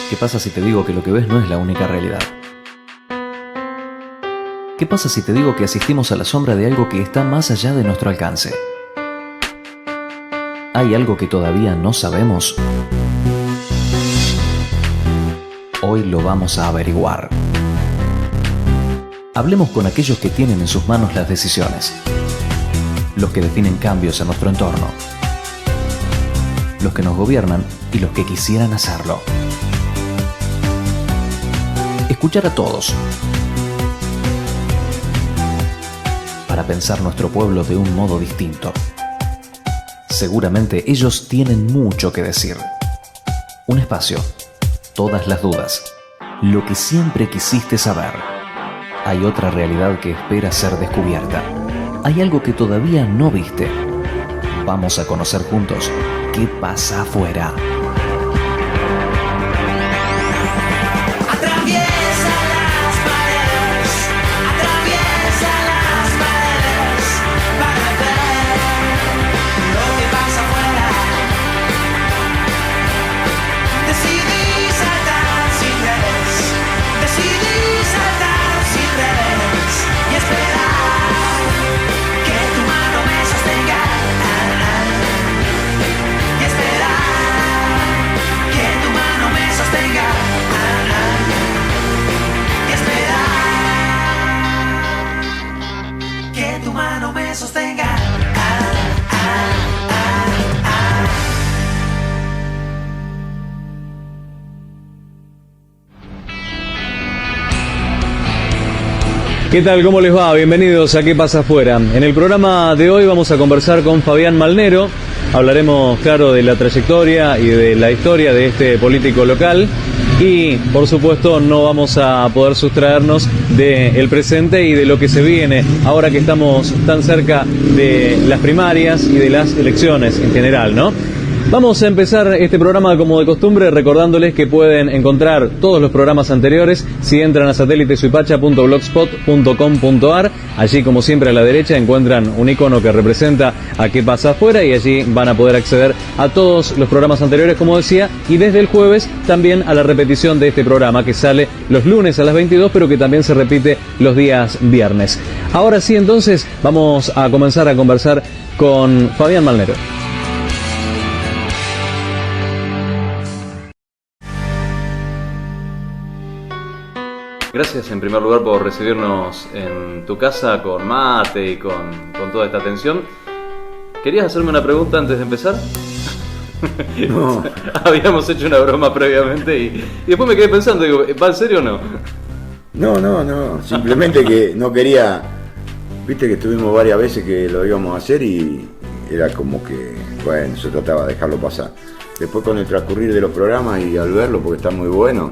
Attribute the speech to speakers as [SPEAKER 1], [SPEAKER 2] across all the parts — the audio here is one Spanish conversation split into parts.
[SPEAKER 1] ¿Qué pasa si te digo que lo que ves no es la única realidad? ¿Qué pasa si te digo que asistimos a la sombra de algo que está más allá de nuestro alcance? ¿Hay algo que todavía no sabemos? Hoy lo vamos a averiguar. Hablemos con aquellos que tienen en sus manos las decisiones, los que definen cambios en nuestro entorno, los que nos gobiernan y los que quisieran hacerlo. Escuchar a todos, para pensar nuestro pueblo de un modo distinto. Seguramente ellos tienen mucho que decir. Un espacio, todas las dudas, lo que siempre quisiste saber. Hay otra realidad que espera ser descubierta. Hay algo que todavía no viste. Vamos a conocer juntos qué pasa afuera.
[SPEAKER 2] ¿Qué tal? ¿Cómo les va? Bienvenidos a ¿Qué pasa afuera? En el programa de hoy vamos a conversar con Fabián Malnero. Hablaremos, claro, de la trayectoria y de la historia de este político local. Y, por supuesto, no vamos a poder sustraernos del presente y de lo que se viene ahora que estamos tan cerca de las primarias y de las elecciones en general, ¿no? Vamos a empezar este programa como de costumbre recordándoles que pueden encontrar todos los programas anteriores si entran a satélitesuipacha.blogspot.com.ar. Allí, como siempre, a la derecha encuentran un icono que representa a qué pasa afuera y allí van a poder acceder a todos los programas anteriores, como decía, y desde el jueves también a la repetición de este programa que sale los lunes a las 22, pero que también se repite los días viernes. Ahora sí, entonces, vamos a comenzar a conversar con Fabián Malnero. Gracias en primer lugar por recibirnos en tu casa con mate y con toda esta atención. ¿Querías hacerme una pregunta antes de empezar?
[SPEAKER 3] No.
[SPEAKER 2] Habíamos hecho una broma previamente y después me quedé pensando, digo, ¿va en serio o no?
[SPEAKER 3] No, simplemente que no quería, viste que estuvimos varias veces que lo íbamos a hacer y era como que, bueno, se trataba de dejarlo pasar. Después con el transcurrir de los programas y al verlo, porque están muy buenos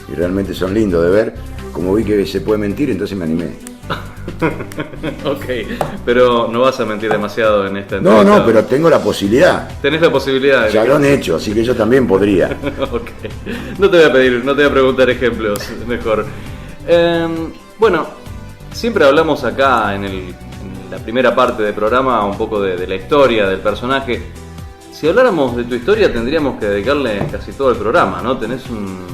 [SPEAKER 3] y realmente son lindos de ver, como vi que se puede mentir, entonces me animé.
[SPEAKER 2] Ok, pero no vas a mentir demasiado en esta entrevista.
[SPEAKER 3] No, pero tengo la posibilidad.
[SPEAKER 2] Tenés la posibilidad.
[SPEAKER 3] Ya lo han hecho, así que yo también podría.
[SPEAKER 2] Ok, no te voy a preguntar ejemplos, mejor. Bueno, siempre hablamos acá en la primera parte del programa un poco de la historia del personaje. Si habláramos de tu historia tendríamos que dedicarle casi todo el programa, ¿no? Tenés un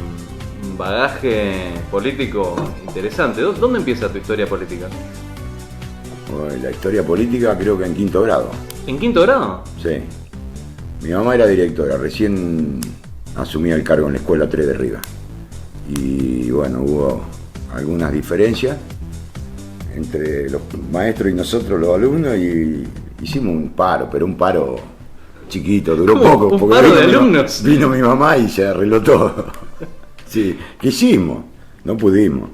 [SPEAKER 2] bagaje político interesante. ¿Dónde empieza tu historia política?
[SPEAKER 3] La historia política creo que en quinto grado.
[SPEAKER 2] ¿En quinto grado?
[SPEAKER 3] Sí. Mi mamá era directora, recién asumía el cargo en la escuela 3 de Rivas. Y bueno, hubo algunas diferencias entre los maestros y nosotros, los alumnos, y hicimos un paro, pero un paro chiquito, duró poco.
[SPEAKER 2] ¿Un paro de alumnos?
[SPEAKER 3] Vino mi mamá y se arregló todo. Sí, quisimos, no pudimos.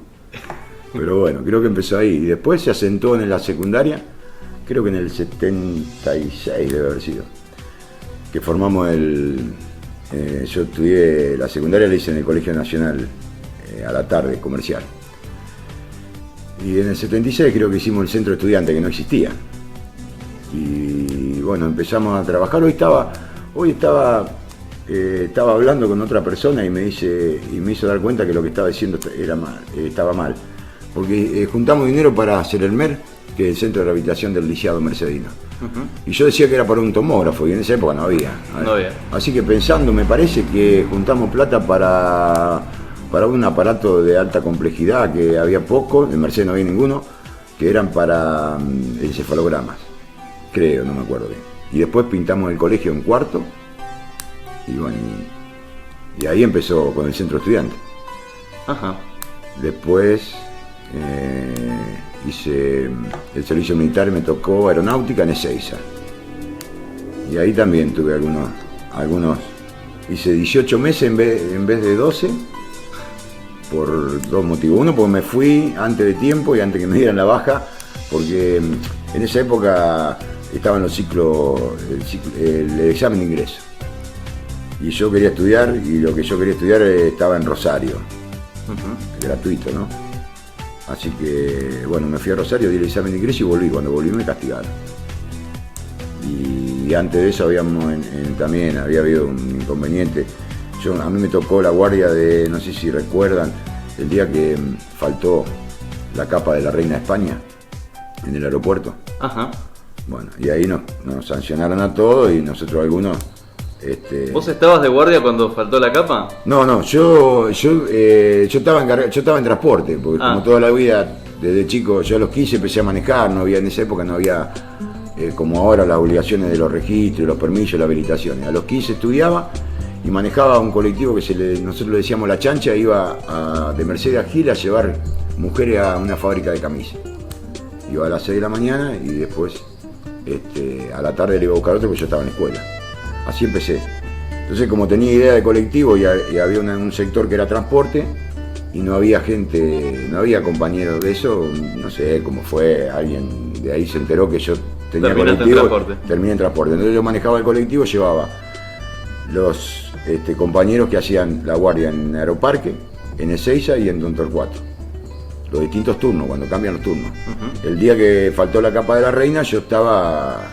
[SPEAKER 3] Pero bueno, creo que empezó ahí. Y después se asentó en la secundaria, creo que en el 76 debe haber sido. Que formamos yo estudié la secundaria, la hice en el Colegio Nacional, a la tarde, comercial. Y en el 76 creo que hicimos el centro de estudiantes, que no existía. Y bueno, empezamos a trabajar. Hoy estaba hablando con otra persona y me hizo dar cuenta que lo que estaba diciendo estaba mal. Porque juntamos dinero para hacer el MER, que es el centro de rehabilitación del lisiado mercedino. Y yo decía que era para un tomógrafo, y en esa época no había.
[SPEAKER 2] No había.
[SPEAKER 3] Así que pensando, me parece que juntamos plata para un aparato de alta complejidad, que había poco, en Mercedes no había ninguno, que eran para encefalogramas. Creo, no me acuerdo bien. Y después pintamos el colegio en cuarto, y bueno, y ahí empezó con el centro estudiante.
[SPEAKER 2] Ajá. Después
[SPEAKER 3] hice el servicio militar, me tocó aeronáutica en Ezeiza. Y ahí también tuve algunos. Hice 18 meses en vez de 12, por dos motivos. Uno, porque me fui antes de tiempo y antes que me dieran la baja, porque en esa época estaban los ciclos, el examen de ingreso. Y yo quería estudiar, y lo que yo quería estudiar estaba en Rosario, gratuito, ¿no? Así que, bueno, me fui a Rosario, di el examen de ingreso y volví. Cuando volví me castigaron. Y antes de eso también había habido un inconveniente. A mí me tocó la guardia de, no sé si recuerdan, el día que faltó la capa de la reina de España en el aeropuerto.
[SPEAKER 2] Ajá.
[SPEAKER 3] Bueno, y ahí nos sancionaron a todos y nosotros algunos...
[SPEAKER 2] ¿Vos estabas de guardia cuando faltó la capa?
[SPEAKER 3] No, yo estaba en transporte, porque como toda la vida, desde chico, yo a los 15 empecé a manejar, en esa época no había, como ahora, las obligaciones de los registros, los permisos, las habilitaciones. A los 15 estudiaba y manejaba un colectivo que nosotros le decíamos La Chancha, iba de Mercedes a Gil a llevar mujeres a una fábrica de camisas. Iba a las 6 de la mañana y después a la tarde le iba a buscar otro porque yo estaba en la escuela. Así empecé. Entonces, como tenía idea de colectivo y había un sector que era transporte y no había gente, no había compañeros de eso, no sé cómo fue, alguien de ahí se enteró que yo tenía colectivo, terminé en transporte. Entonces yo manejaba el colectivo, llevaba los compañeros que hacían la guardia en Aeroparque, en Ezeiza y en Don Torcuato. Los distintos turnos, cuando cambian los turnos. El día que faltó la capa de la reina, yo estaba,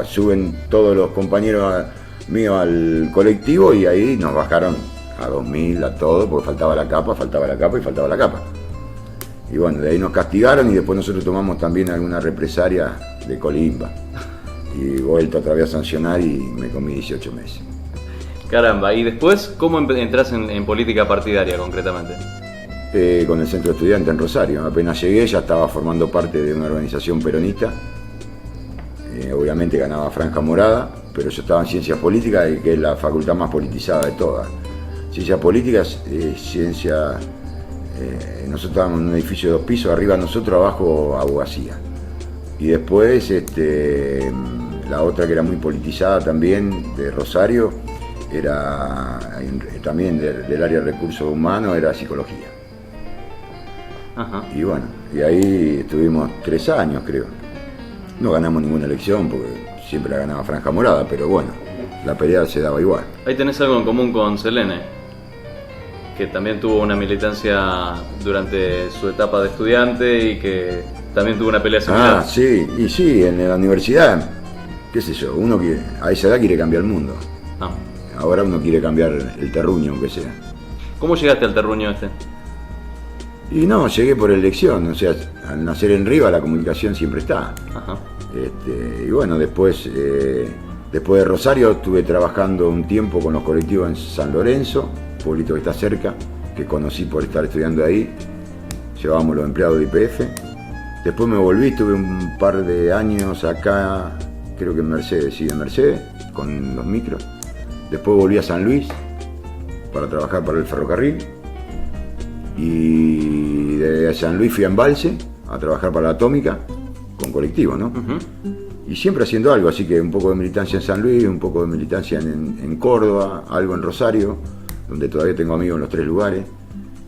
[SPEAKER 3] suben todos los compañeros míos al colectivo y ahí nos bajaron a 2000, a todo, porque faltaba la capa. Y bueno, de ahí nos castigaron y después nosotros tomamos también alguna represalia de Colimba. Y vuelto otra vez a sancionar y me comí 18 meses.
[SPEAKER 2] Caramba, y después, ¿cómo entras en política partidaria concretamente?
[SPEAKER 3] Con el centro estudiante en Rosario. Apenas llegué ya estaba formando parte de una organización peronista. Obviamente ganaba Franja Morada, pero yo estaba en Ciencias Políticas, que es la facultad más politizada de todas. Ciencias Políticas, nosotros estábamos en un edificio de 2 pisos, arriba nosotros, abajo abogacía. Y después la otra que era muy politizada también, de Rosario, era también del área de recursos humanos, era psicología.
[SPEAKER 2] Ajá.
[SPEAKER 3] Y bueno, y ahí estuvimos 3 años, creo. No ganamos ninguna elección porque siempre la ganaba Franja Morada, pero bueno, la pelea se daba igual.
[SPEAKER 2] Ahí tenés algo en común con Selene, que también tuvo una militancia durante su etapa de estudiante y que también tuvo una pelea similar.
[SPEAKER 3] Sí, y sí, en la universidad, qué sé yo, uno a esa edad quiere cambiar el mundo. Ahora uno quiere cambiar el terruño, aunque sea.
[SPEAKER 2] ¿Cómo llegaste al terruño este?
[SPEAKER 3] Y no, llegué por elección, o sea, al nacer en Riva la comunicación siempre está.
[SPEAKER 2] Ajá.
[SPEAKER 3] Y bueno, después de Rosario estuve trabajando un tiempo con los colectivos en San Lorenzo, pueblito que está cerca, que conocí por estar estudiando ahí. Llevábamos los empleados de YPF. Después me volví, estuve un par de años acá, creo que en Mercedes, con los micros. Después volví a San Luis para trabajar para el ferrocarril. Y de San Luis fui a Embalse a trabajar para la Atómica con colectivo, ¿no? Y siempre haciendo algo, así que un poco de militancia en San Luis, un poco de militancia en Córdoba, algo en Rosario, donde todavía tengo amigos en los 3 lugares.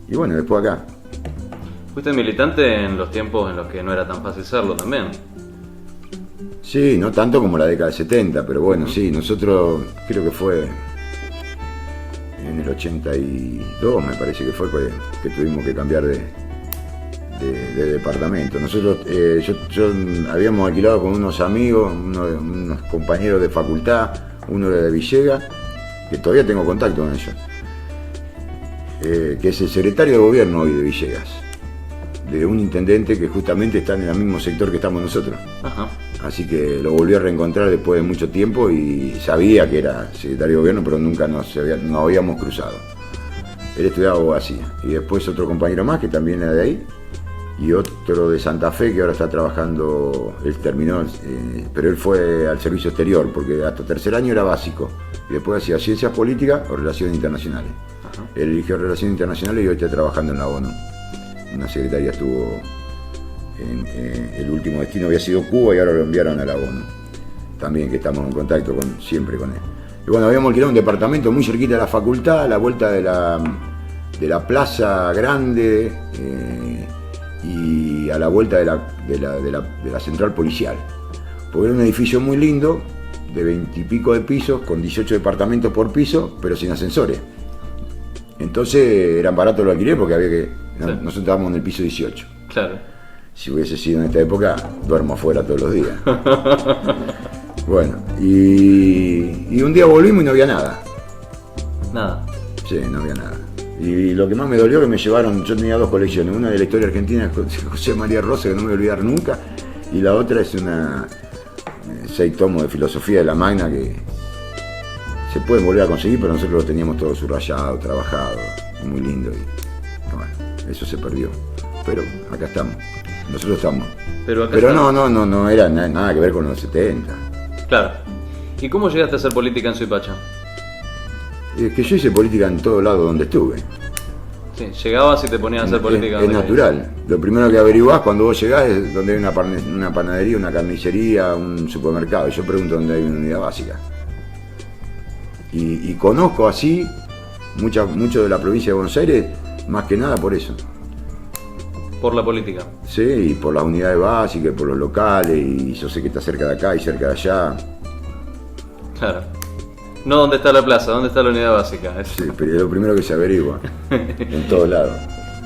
[SPEAKER 3] Y bueno, después acá.
[SPEAKER 2] ¿Fuiste militante en los tiempos en los que no era tan fácil serlo también?
[SPEAKER 3] Sí, no tanto como la década del 70, pero bueno, sí, nosotros creo que fue en el 82, me parece que fue que tuvimos que cambiar de departamento. Nosotros, yo habíamos alquilado con unos amigos, unos compañeros de facultad, uno era de Villegas, que todavía tengo contacto con ellos, que es el secretario de gobierno hoy de Villegas. de un intendente que justamente está en el mismo sector que estamos nosotros.
[SPEAKER 2] Ajá.
[SPEAKER 3] Así que lo volví a reencontrar después de mucho tiempo y sabía que era secretario de gobierno, pero nunca nos habíamos cruzado. Él estudiaba abogacía. Y después otro compañero más que también era de ahí. Y otro de Santa Fe que ahora está trabajando, él terminó, pero él fue al servicio exterior, porque hasta tercer año era básico. Y después hacía ciencias políticas o relaciones internacionales. Ajá. Él eligió relaciones internacionales y hoy está trabajando en la ONU. Una secretaría estuvo... el último destino había sido Cuba y ahora lo enviaron a la ONU. También que estamos en contacto siempre con él. Y bueno, habíamos alquilado un departamento muy cerquita de la facultad, a la vuelta de la plaza grande y a la vuelta de la central policial. Porque era un edificio muy lindo, de 20 y pico de pisos, con 18 departamentos por piso, pero sin ascensores. Entonces eran baratos los alquileres porque había que... Nosotros estábamos en el piso 18.
[SPEAKER 2] Claro.
[SPEAKER 3] Si hubiese sido en esta época, duermo afuera todos los días. Bueno, y un día volvimos y no había nada.
[SPEAKER 2] Nada.
[SPEAKER 3] Sí, no había nada. Y lo que más me dolió que me llevaron, yo tenía dos colecciones, una de la historia argentina de José María Rosa, que no me voy a olvidar nunca, y la otra es una 6 tomos de filosofía de la Magna que se pueden volver a conseguir, pero nosotros lo teníamos todo subrayado, trabajado, muy lindo, y bueno, eso se perdió. Pero acá estamos. Nosotros estamos. Pero no era nada que ver con los 70.
[SPEAKER 2] Claro. ¿Y cómo llegaste a hacer política en Suipacha?
[SPEAKER 3] Es que yo hice política en todo lado donde estuve.
[SPEAKER 2] Sí, llegabas y te ponías a hacer política.
[SPEAKER 3] Es natural. Lo primero que averiguás cuando vos llegás es donde hay una panadería, una carnicería, un supermercado. Yo pregunto dónde hay una unidad básica. Y conozco así mucho de la provincia de Buenos Aires, más que nada por eso.
[SPEAKER 2] Por la política.
[SPEAKER 3] Sí, y por las unidades básicas, por los locales, y yo sé que está cerca de acá y cerca de allá.
[SPEAKER 2] Claro. No dónde está la plaza, dónde está la unidad básica.
[SPEAKER 3] Sí, pero es lo primero que se averigua, en todos lados.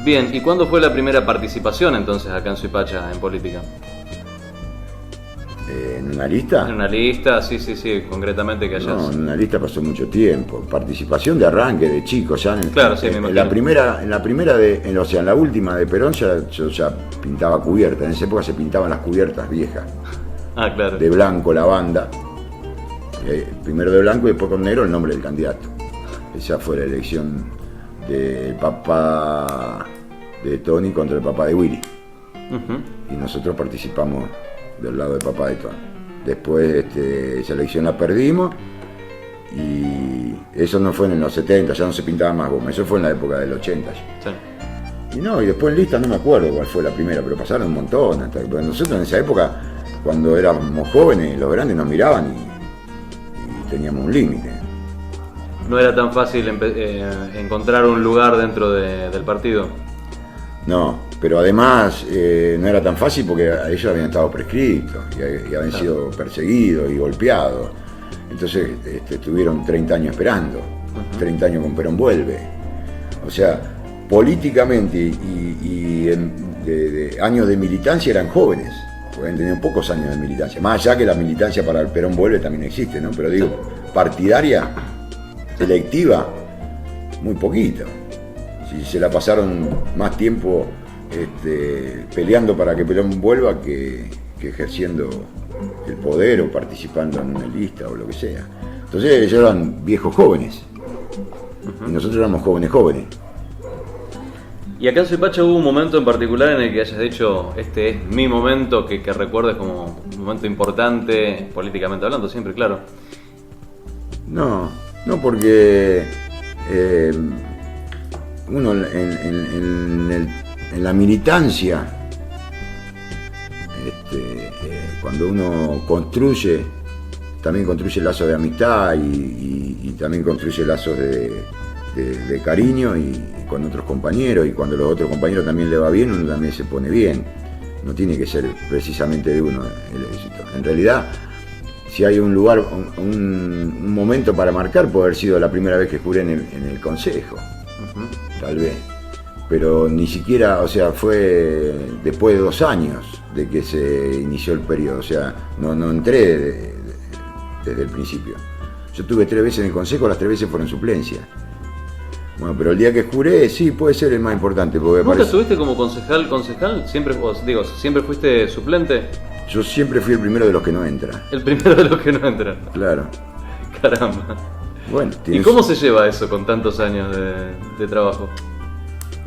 [SPEAKER 2] Bien, ¿y cuándo fue la primera participación entonces acá en Suipacha en política?
[SPEAKER 3] ¿En una lista?
[SPEAKER 2] En una lista, sí, concretamente que hayas...
[SPEAKER 3] No, en una lista pasó mucho tiempo. Participación de arranque, de chico, ya
[SPEAKER 2] claro, sí, me imagino.
[SPEAKER 3] En la última de Perón yo ya pintaba cubiertas. En esa época se pintaban las cubiertas viejas.
[SPEAKER 2] Ah, claro.
[SPEAKER 3] De blanco la banda. Primero de blanco y después con negro el nombre del candidato. Esa fue la elección del papá de Tony contra el papá de Willy. Uh-huh. Y nosotros participamos del lado del papá de Tony. Después esa elección la perdimos y eso no fue en los 70, ya no se pintaba más goma, eso fue en la época del 80. Sí. Y después en lista no me acuerdo cuál fue la primera, pero pasaron un montón. Porque nosotros en esa época, cuando éramos jóvenes, los grandes nos miraban y teníamos un límite.
[SPEAKER 2] ¿No era tan fácil encontrar un lugar dentro del partido?
[SPEAKER 3] No, pero además no era tan fácil porque ellos habían estado prescritos y habían sido perseguidos y golpeados. Entonces estuvieron 30 años esperando, 30 años con Perón vuelve. O sea, políticamente y de años de militancia eran jóvenes, porque habían tenido pocos años de militancia. Más allá que la militancia para el Perón vuelve también existe, ¿no? Pero digo, partidaria, electiva, muy poquito. Si se la pasaron más tiempo peleando para que Perón vuelva que ejerciendo el poder o participando en una lista o lo que sea. Entonces ellos eran viejos jóvenes y nosotros éramos jóvenes.
[SPEAKER 2] ¿Y acá en Suipacha hubo un momento en particular en el que hayas dicho, este es mi momento, que recuerdes como un momento importante, políticamente hablando, siempre, claro?
[SPEAKER 3] No porque uno en la militancia, cuando uno construye, también construye lazos de amistad y también construye lazos de cariño y con otros compañeros, y cuando los otros compañeros también le va bien, uno también se pone bien. No tiene que ser precisamente de uno el éxito. En realidad, si hay un lugar, un momento para marcar, puede haber sido la primera vez que juré en el Consejo, tal vez. Pero ni siquiera, o sea, fue después de 2 años de que se inició el periodo, o sea, no entré desde el principio. Yo estuve 3 veces en el Consejo, las 3 veces fueron suplencia. Bueno, pero el día que juré, sí, puede ser el más importante. Porque
[SPEAKER 2] ¿Nunca estuviste como concejal? ¿Siempre, siempre fuiste suplente?
[SPEAKER 3] Yo siempre fui el primero de los que no entra.
[SPEAKER 2] El primero de los que no entran.
[SPEAKER 3] Claro.
[SPEAKER 2] Caramba.
[SPEAKER 3] Bueno,
[SPEAKER 2] ¿Y cómo se lleva eso con tantos años de trabajo?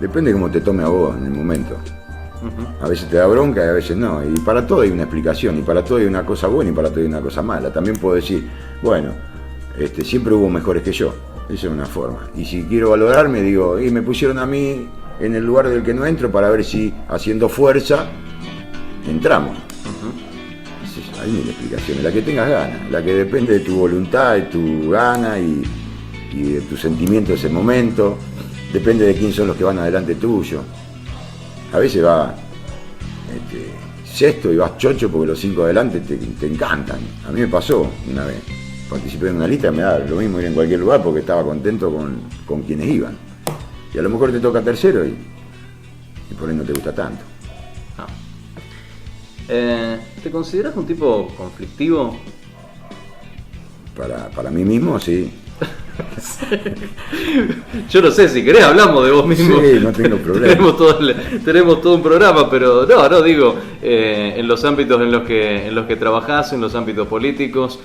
[SPEAKER 3] Depende cómo te tome a vos en el momento.
[SPEAKER 2] Uh-huh.
[SPEAKER 3] A veces te da bronca y a veces no. Y para todo hay una explicación, y para todo hay una cosa buena y para todo hay una cosa mala. También puedo decir, bueno, siempre hubo mejores que yo. Esa es una forma. Y si quiero valorarme, digo, y me pusieron a mí en el lugar del que no entro para ver si haciendo fuerza entramos. Uh-huh. Hay mil explicaciones, la que tengas ganas, la que depende de tu voluntad, de tu gana y de tu sentimiento de ese momento. Depende de quién son los que van adelante tuyo. A veces va sexto y vas chocho porque los 5 adelante te encantan. A mí me pasó una vez. Participé en una lista, me da lo mismo ir en cualquier lugar porque estaba contento con quienes iban. Y a lo mejor te toca tercero y por ahí no te gusta tanto.
[SPEAKER 2] Ah. ¿Te consideras un tipo conflictivo?
[SPEAKER 3] Para mí mismo, sí.
[SPEAKER 2] Yo no sé, si querés hablamos de vos mismo.
[SPEAKER 3] Sí, no tengo problema.
[SPEAKER 2] tenemos todo un programa, pero no digo, en los ámbitos en los que trabajás, en los ámbitos políticos,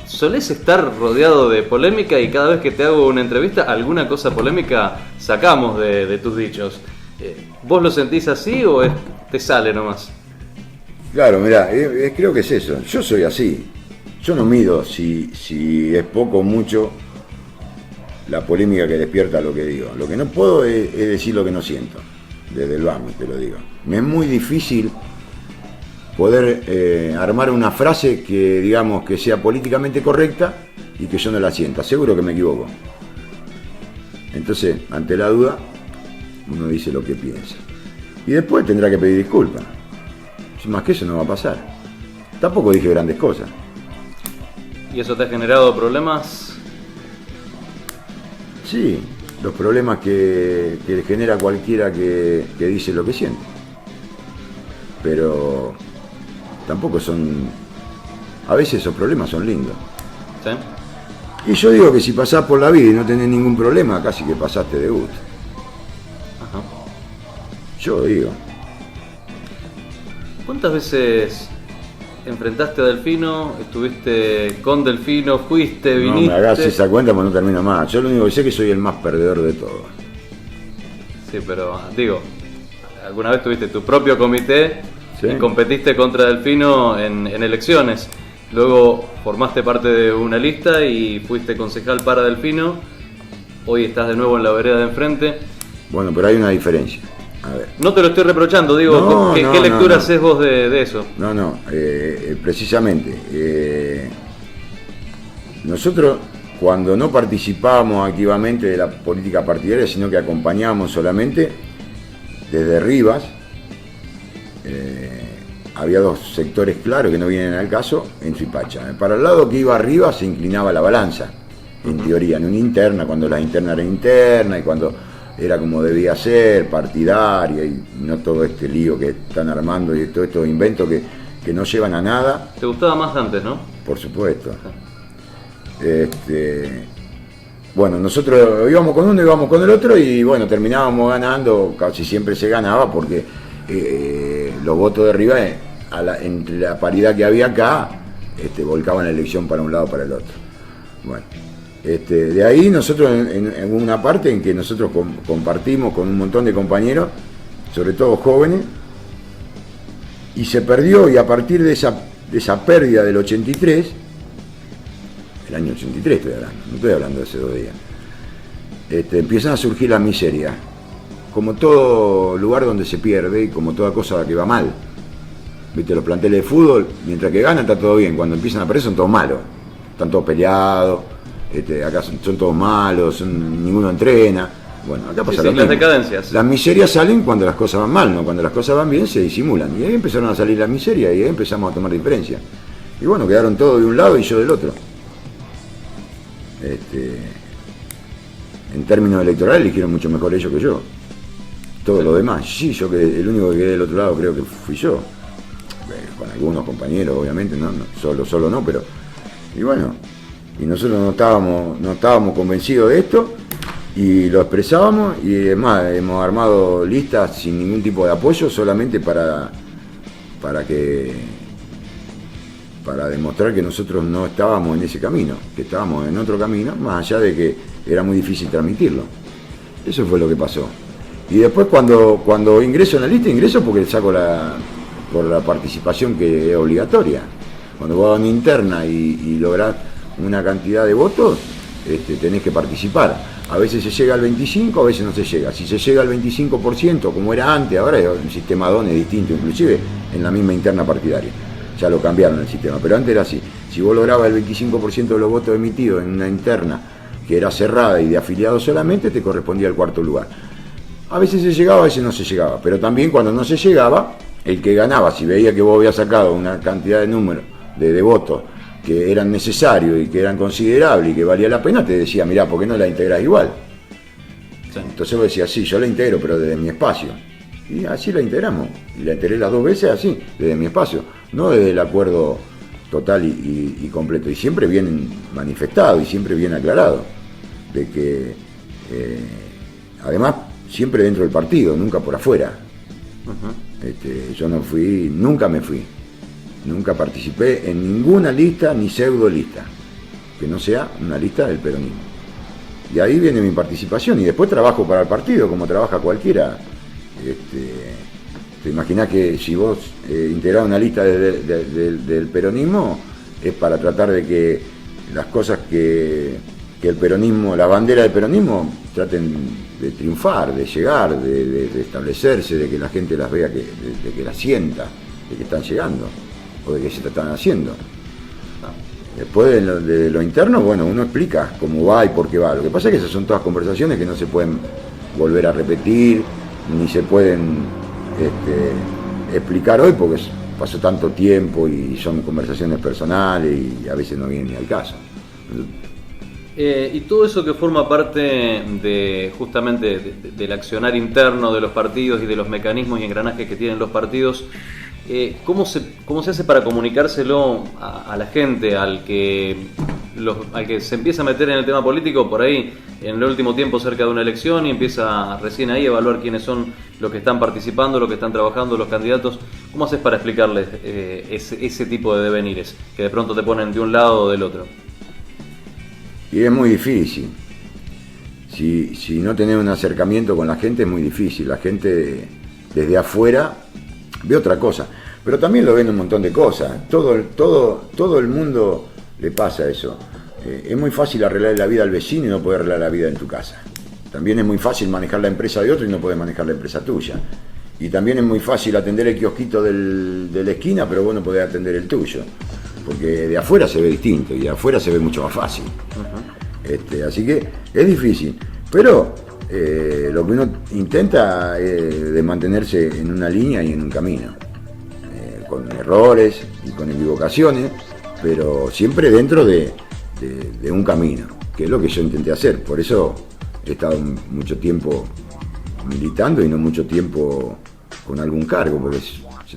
[SPEAKER 2] ¿solés estar rodeado de polémica y cada vez que te hago una entrevista, alguna cosa polémica sacamos de tus dichos? ¿Vos lo sentís así o te sale nomás?
[SPEAKER 3] Claro, mirá, creo que es eso. Yo soy así. Yo no mido si es poco o mucho la polémica que despierta lo que digo. Lo que no puedo es decir lo que no siento. Desde el vamos, te lo digo. Me es muy difícil poder armar una frase que, digamos, que sea políticamente correcta y que yo no la sienta. Seguro que me equivoco. Entonces, ante la duda, uno dice lo que piensa. Y después tendrá que pedir disculpas. Más que eso no va a pasar. Tampoco dije grandes cosas.
[SPEAKER 2] ¿Y eso te ha generado problemas?
[SPEAKER 3] Sí, los problemas que genera cualquiera que dice lo que siente. Pero tampoco son... A veces esos problemas son lindos.
[SPEAKER 2] ¿Sí?
[SPEAKER 3] Y yo digo que si pasás por la vida y no tenés ningún problema, casi que pasaste de gusto.
[SPEAKER 2] Ajá.
[SPEAKER 3] Yo digo.
[SPEAKER 2] ¿Cuántas veces enfrentaste a Delfino? ¿Estuviste con Delfino? ¿Fuiste? ¿Viniste?
[SPEAKER 3] No me hagas esa cuenta porque no termino más. Yo lo único que sé es que soy el más perdedor de todos.
[SPEAKER 2] Sí, pero digo, ¿alguna vez tuviste tu propio comité?
[SPEAKER 3] Sí.
[SPEAKER 2] Y competiste contra Delfino en elecciones? Luego formaste parte de una lista y fuiste concejal para Delfino. Hoy estás de nuevo en la vereda de enfrente.
[SPEAKER 3] Bueno, pero hay una diferencia. A ver.
[SPEAKER 2] No te lo estoy reprochando, digo, ¿qué lectura haces vos de eso?
[SPEAKER 3] No, precisamente. Nosotros, cuando no participábamos activamente de la política partidaria, sino que acompañábamos solamente, desde Rivas, había dos sectores claros que no vienen al caso en Suipacha. Para el lado que iba arriba se inclinaba la balanza, en teoría, en una interna, cuando la interna era interna y cuando era como debía ser, partidaria, y no todo este lío que están armando y todos estos inventos que no llevan a nada.
[SPEAKER 2] ¿Te gustaba más antes, no?
[SPEAKER 3] Por supuesto. Bueno, nosotros íbamos con uno, íbamos con el otro y bueno, terminábamos ganando, casi siempre se ganaba porque los votos de arriba, entre la paridad que había acá, volcaban la elección para un lado o para el otro. Bueno. De ahí nosotros en una parte en que nosotros compartimos con un montón de compañeros, sobre todo jóvenes, y se perdió, y a partir de esa pérdida del 83, el año 83 estoy hablando, no estoy hablando de hace 2 días, empiezan a surgir las miserias, como todo lugar donde se pierde y como toda cosa que va mal. Viste, los planteles de fútbol, mientras que ganan está todo bien, cuando empiezan a perder son todos malos, están todos peleados. Acá son todos malos, ninguno entrena. Bueno, acá pasa lo mismo.
[SPEAKER 2] Las decadencias.
[SPEAKER 3] Las miserias salen cuando las cosas van mal, no cuando las cosas van bien se disimulan. Y ahí empezaron a salir las miserias y ahí empezamos a tomar diferencia. Y bueno, quedaron todos de un lado y yo del otro. En términos electorales eligieron mucho mejor ellos que yo. Todo lo demás, sí, yo que el único que quedé del otro lado creo que fui yo. Con algunos compañeros, obviamente, no solo no, pero. Y bueno. Y nosotros no estábamos convencidos de esto y lo expresábamos, y además hemos armado listas sin ningún tipo de apoyo, solamente para demostrar que nosotros no estábamos en ese camino, que estábamos en otro camino, más allá de que era muy difícil transmitirlo. Eso fue lo que pasó. Y después cuando ingreso en la lista, ingreso porque saco por la participación que es obligatoria. Cuando vos vas a una interna y lográs una cantidad de votos, tenés que participar. A veces se llega al 25%, a veces no se llega. Si se llega al 25%, como era antes, ahora el sistema DON es distinto, inclusive en la misma interna partidaria. Ya lo cambiaron el sistema, pero antes era así. Si vos lograbas el 25% de los votos emitidos en una interna que era cerrada y de afiliados solamente, te correspondía el cuarto lugar. A veces se llegaba, a veces no se llegaba, pero también cuando no se llegaba, el que ganaba, si veía que vos habías sacado una cantidad de números de votos que eran necesarios y que eran considerables y que valía la pena, te decía, mirá, ¿por qué no la integrás igual? Sí. Entonces vos decías, sí, yo la integro, pero desde mi espacio. Y así la integramos, y la integré las 2 veces así, desde mi espacio, no desde el acuerdo total y completo, y siempre bien manifestado y siempre bien aclarado, de que además siempre dentro del partido, nunca por afuera. Yo no fui, nunca participé en ninguna lista ni pseudo lista que no sea una lista del peronismo, y ahí viene mi participación, y después trabajo para el partido como trabaja cualquiera. Te imaginás que si vos integrás una lista del peronismo es para tratar de que las cosas que el peronismo, la bandera del peronismo, traten de triunfar, de llegar, de establecerse, de que la gente las vea, de que las sienta, de que están llegando o de que se están haciendo. Después de lo interno, bueno, uno explica cómo va y por qué va. Lo que pasa es que esas son todas conversaciones que no se pueden volver a repetir, ni se pueden explicar hoy porque pasó tanto tiempo y son conversaciones personales y a veces no vienen ni al caso.
[SPEAKER 2] Y todo eso que forma parte de justamente del accionar interno de los partidos y de los mecanismos y engranajes que tienen los partidos, ¿cómo se hace para comunicárselo a la gente, al que se empieza a meter en el tema político por ahí en el último tiempo cerca de una elección y empieza recién ahí a evaluar quiénes son los que están participando, los que están trabajando, los candidatos? ¿Cómo haces para explicarles ese tipo de devenires que de pronto te ponen de un lado o del otro?
[SPEAKER 3] Y es muy difícil. Si no tenés un acercamiento con la gente es muy difícil. La gente desde afuera ve otra cosa, pero también lo ven un montón de cosas. Todo el mundo le pasa eso. Es muy fácil arreglar la vida al vecino y no poder arreglar la vida en tu casa. También es muy fácil manejar la empresa de otro y no poder manejar la empresa tuya. Y también es muy fácil atender el kiosquito de la esquina, pero vos no podés atender el tuyo. Porque de afuera se ve distinto y de afuera se ve mucho más fácil. Así que es difícil. Pero lo que uno intenta es de mantenerse en una línea y en un camino. Con errores y con equivocaciones, pero siempre dentro de un camino, que es lo que yo intenté hacer. Por eso he estado mucho tiempo militando y no mucho tiempo con algún cargo, porque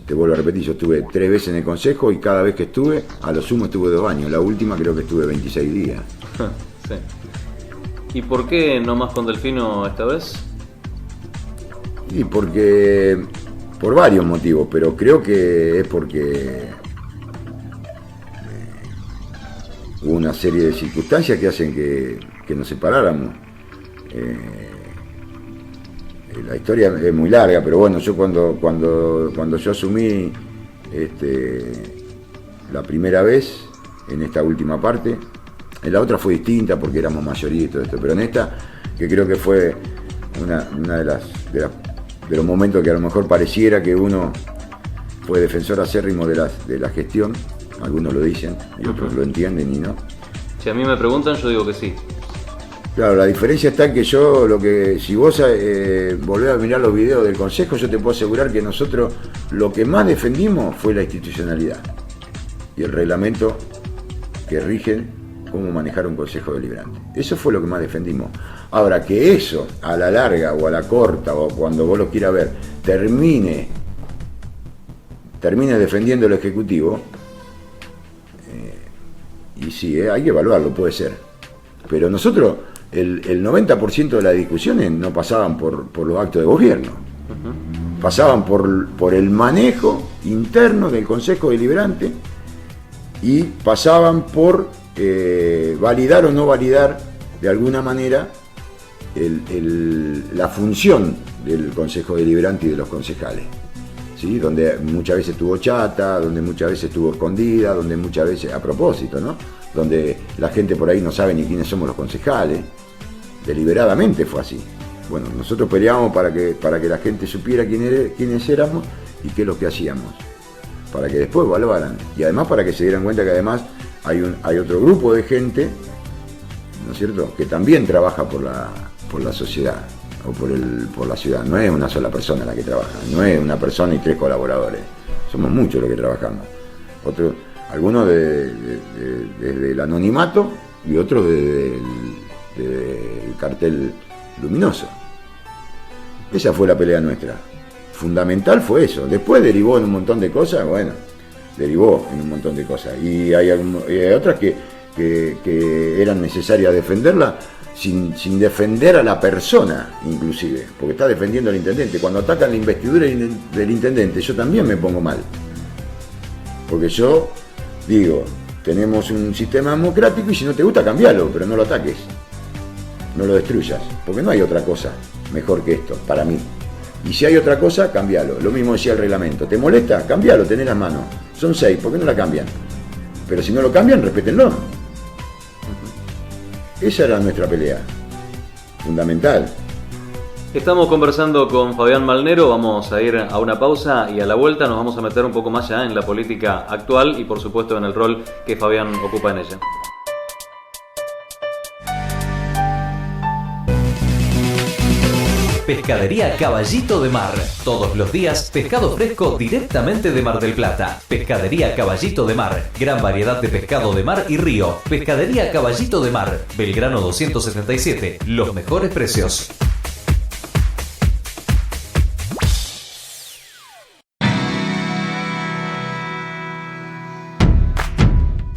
[SPEAKER 3] te vuelvo a repetir, yo estuve 3 veces en el consejo y cada vez que estuve, a lo sumo estuve 2 años. La última creo que estuve 26 días.
[SPEAKER 2] Sí. ¿Y por qué no más con Delfino esta vez?
[SPEAKER 3] Y porque por varios motivos, pero creo que es porque hubo una serie de circunstancias que hacen que nos separáramos. La historia es muy larga, pero bueno, yo cuando yo asumí la primera vez, en esta última parte, en la otra fue distinta porque éramos mayoría y todo esto, pero en esta, que creo que fue una de los momentos que a lo mejor pareciera que uno fue defensor acérrimo de la gestión, algunos lo dicen y otros lo entienden y no.
[SPEAKER 2] Si a mí me preguntan, yo digo que sí.
[SPEAKER 3] Claro, la diferencia está en que si vos volvés a mirar los videos del Consejo, yo te puedo asegurar que nosotros lo que más defendimos fue la institucionalidad y el reglamento que rige cómo manejar un Consejo Deliberante. Eso fue lo que más defendimos. Ahora, que eso, a la larga o a la corta, o cuando vos lo quieras ver, termine defendiendo el Ejecutivo, y sí, hay que evaluarlo, puede ser. Pero nosotros el 90% de las discusiones no pasaban por los actos de gobierno, pasaban por el manejo interno del Consejo Deliberante y pasaban por validar o no validar de alguna manera la función del Consejo Deliberante y de los concejales, ¿sí? Donde muchas veces estuvo chata, donde muchas veces estuvo escondida, donde muchas veces, a propósito, ¿no? Donde la gente por ahí no sabe ni quiénes somos los concejales. Deliberadamente fue así. Bueno, nosotros peleábamos para que la gente supiera quiénes éramos y qué es lo que hacíamos, para que después evaluaran, y además para que se dieran cuenta que además hay otro grupo de gente, ¿no es cierto?, que también trabaja por la sociedad o por la ciudad. No es una sola persona la que trabaja, no es una persona y 3 colaboradores, somos muchos los que trabajamos. Algunos desde el anonimato y otros desde el cartel luminoso. Esa fue la pelea nuestra. Fundamental fue eso. Después derivó en un montón de cosas, y hay otras que eran necesarias defenderla sin defender a la persona, inclusive, porque está defendiendo al intendente. Cuando atacan la investidura del intendente, yo también me pongo mal, porque yo digo, tenemos un sistema democrático y si no te gusta, cambialo, pero no lo ataques, no lo destruyas, porque no hay otra cosa mejor que esto, para mí. Y si hay otra cosa, cambialo. Lo mismo decía el reglamento. ¿Te molesta? Cambialo, tenés las manos. Son 6, ¿por qué no la cambian? Pero si no lo cambian, respétenlo. Esa era nuestra pelea. Fundamental.
[SPEAKER 2] Estamos conversando con Fabián Malnero, vamos a ir a una pausa y a la vuelta nos vamos a meter un poco más ya en la política actual y por supuesto en el rol que Fabián ocupa en ella.
[SPEAKER 1] Pescadería Caballito de Mar. Todos los días, pescado fresco directamente de Mar del Plata. Pescadería Caballito de Mar. Gran variedad de pescado de mar y río. Pescadería Caballito de Mar. Belgrano 277. Los mejores precios.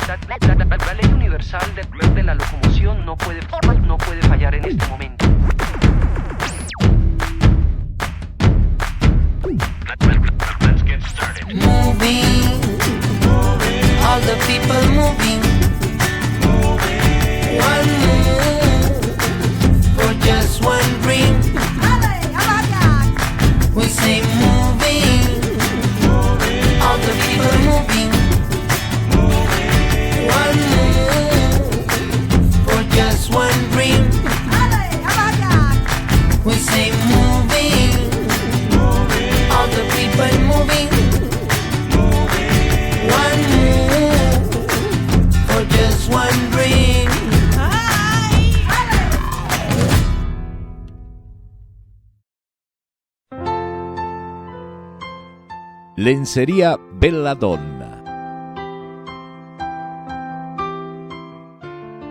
[SPEAKER 4] La ley universal de la locomoción no puede fallar en este momento.
[SPEAKER 5] Moving, all the people moving. One move for just one dream. We say moving, all the people moving. One move for just one dream. We say moving, all the people moving. One move for just one dream.
[SPEAKER 6] Lencería Belladonna.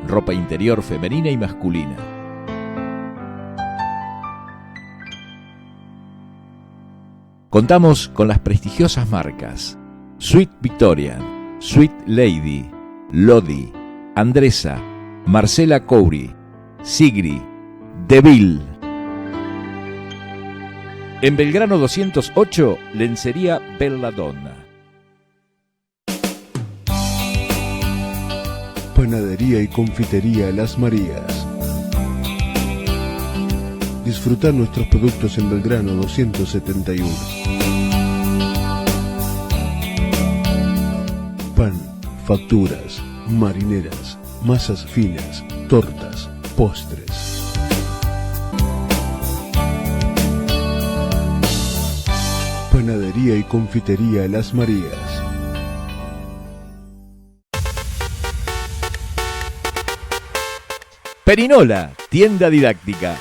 [SPEAKER 6] Ropa interior femenina y masculina. Contamos con las prestigiosas marcas Sweet Victorian, Sweet Lady, Lodi, Andresa, Marcela Couri, Sigri, Deville. En Belgrano 208, Lencería Belladonna.
[SPEAKER 7] Panadería y confitería Las Marías. Disfrutar nuestros productos en Belgrano 271. Pan, facturas, marineras, masas finas, tortas, postres. Panadería y confitería Las Marías.
[SPEAKER 6] Perinola, tienda didáctica.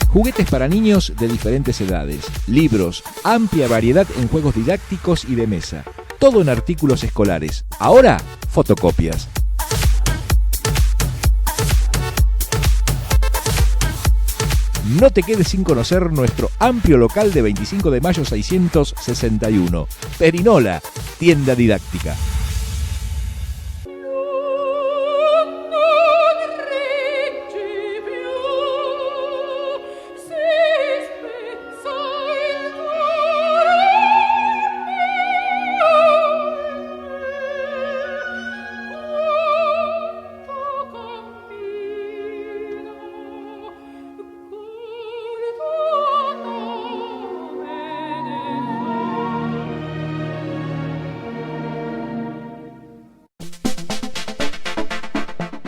[SPEAKER 6] Juguetes para niños de diferentes edades, libros, amplia variedad en juegos didácticos y de mesa. Todo en artículos escolares. Ahora, fotocopias. No te quedes sin conocer nuestro amplio local de 25 de mayo 661. Perinola, tienda didáctica.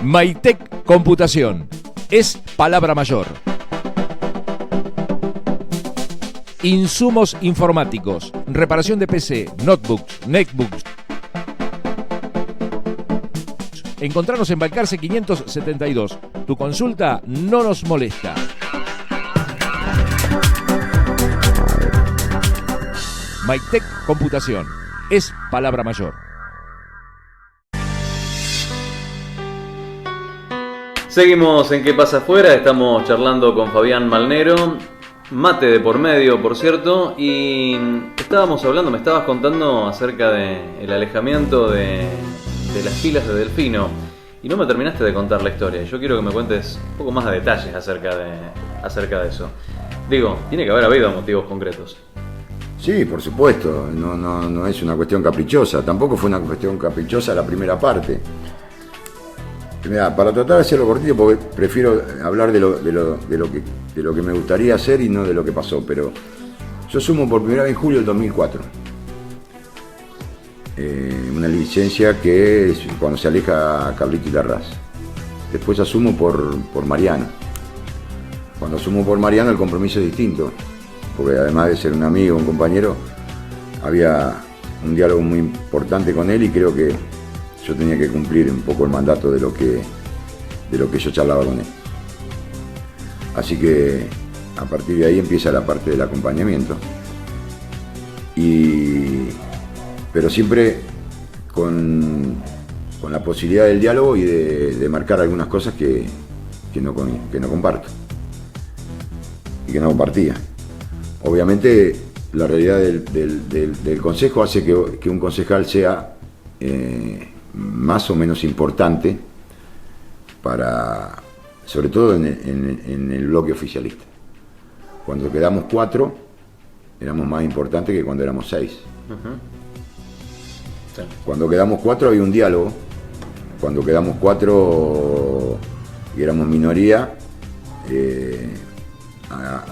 [SPEAKER 6] Maytec Computación. Es palabra mayor. Insumos informáticos. Reparación de PC, notebooks, netbooks. Encontrarnos en Balcarce 572. Tu consulta no nos molesta. Maytec Computación. Es palabra mayor.
[SPEAKER 2] Seguimos en ¿Qué pasa afuera? Estamos charlando con Fabián Malnero. Mate de por medio, por cierto. Y estábamos hablando, me estabas contando acerca del alejamiento de las filas de Delfino. Y no me terminaste de contar la historia. Yo quiero que me cuentes un poco más de detalles acerca de eso. Digo, tiene que haber habido motivos concretos.
[SPEAKER 3] Sí, por supuesto, no es una cuestión caprichosa, tampoco fue una cuestión caprichosa la primera parte. Mirá, para tratar de hacerlo cortito, porque prefiero hablar de lo que me gustaría hacer y no de lo que pasó, pero yo asumo por primera vez en julio del 2004. Una licencia que es cuando se aleja Carlito y Larraz. Después asumo por Mariano. Cuando asumo por Mariano el compromiso es distinto, porque además de ser un amigo, un compañero, había un diálogo muy importante con él y creo que yo tenía que cumplir un poco el mandato de lo que yo charlaba con él. Así que a partir de ahí empieza la parte del acompañamiento. Pero siempre con la posibilidad del diálogo y de marcar algunas cosas que no comparto y que no compartía. Obviamente la realidad del consejo hace que un concejal sea más o menos importante sobre todo en el bloque oficialista. Cuando quedamos 4 éramos más importantes que cuando éramos 6. Uh-huh. Sí. Cuando quedamos 4 había un diálogo. Cuando quedamos 4 y éramos minoría,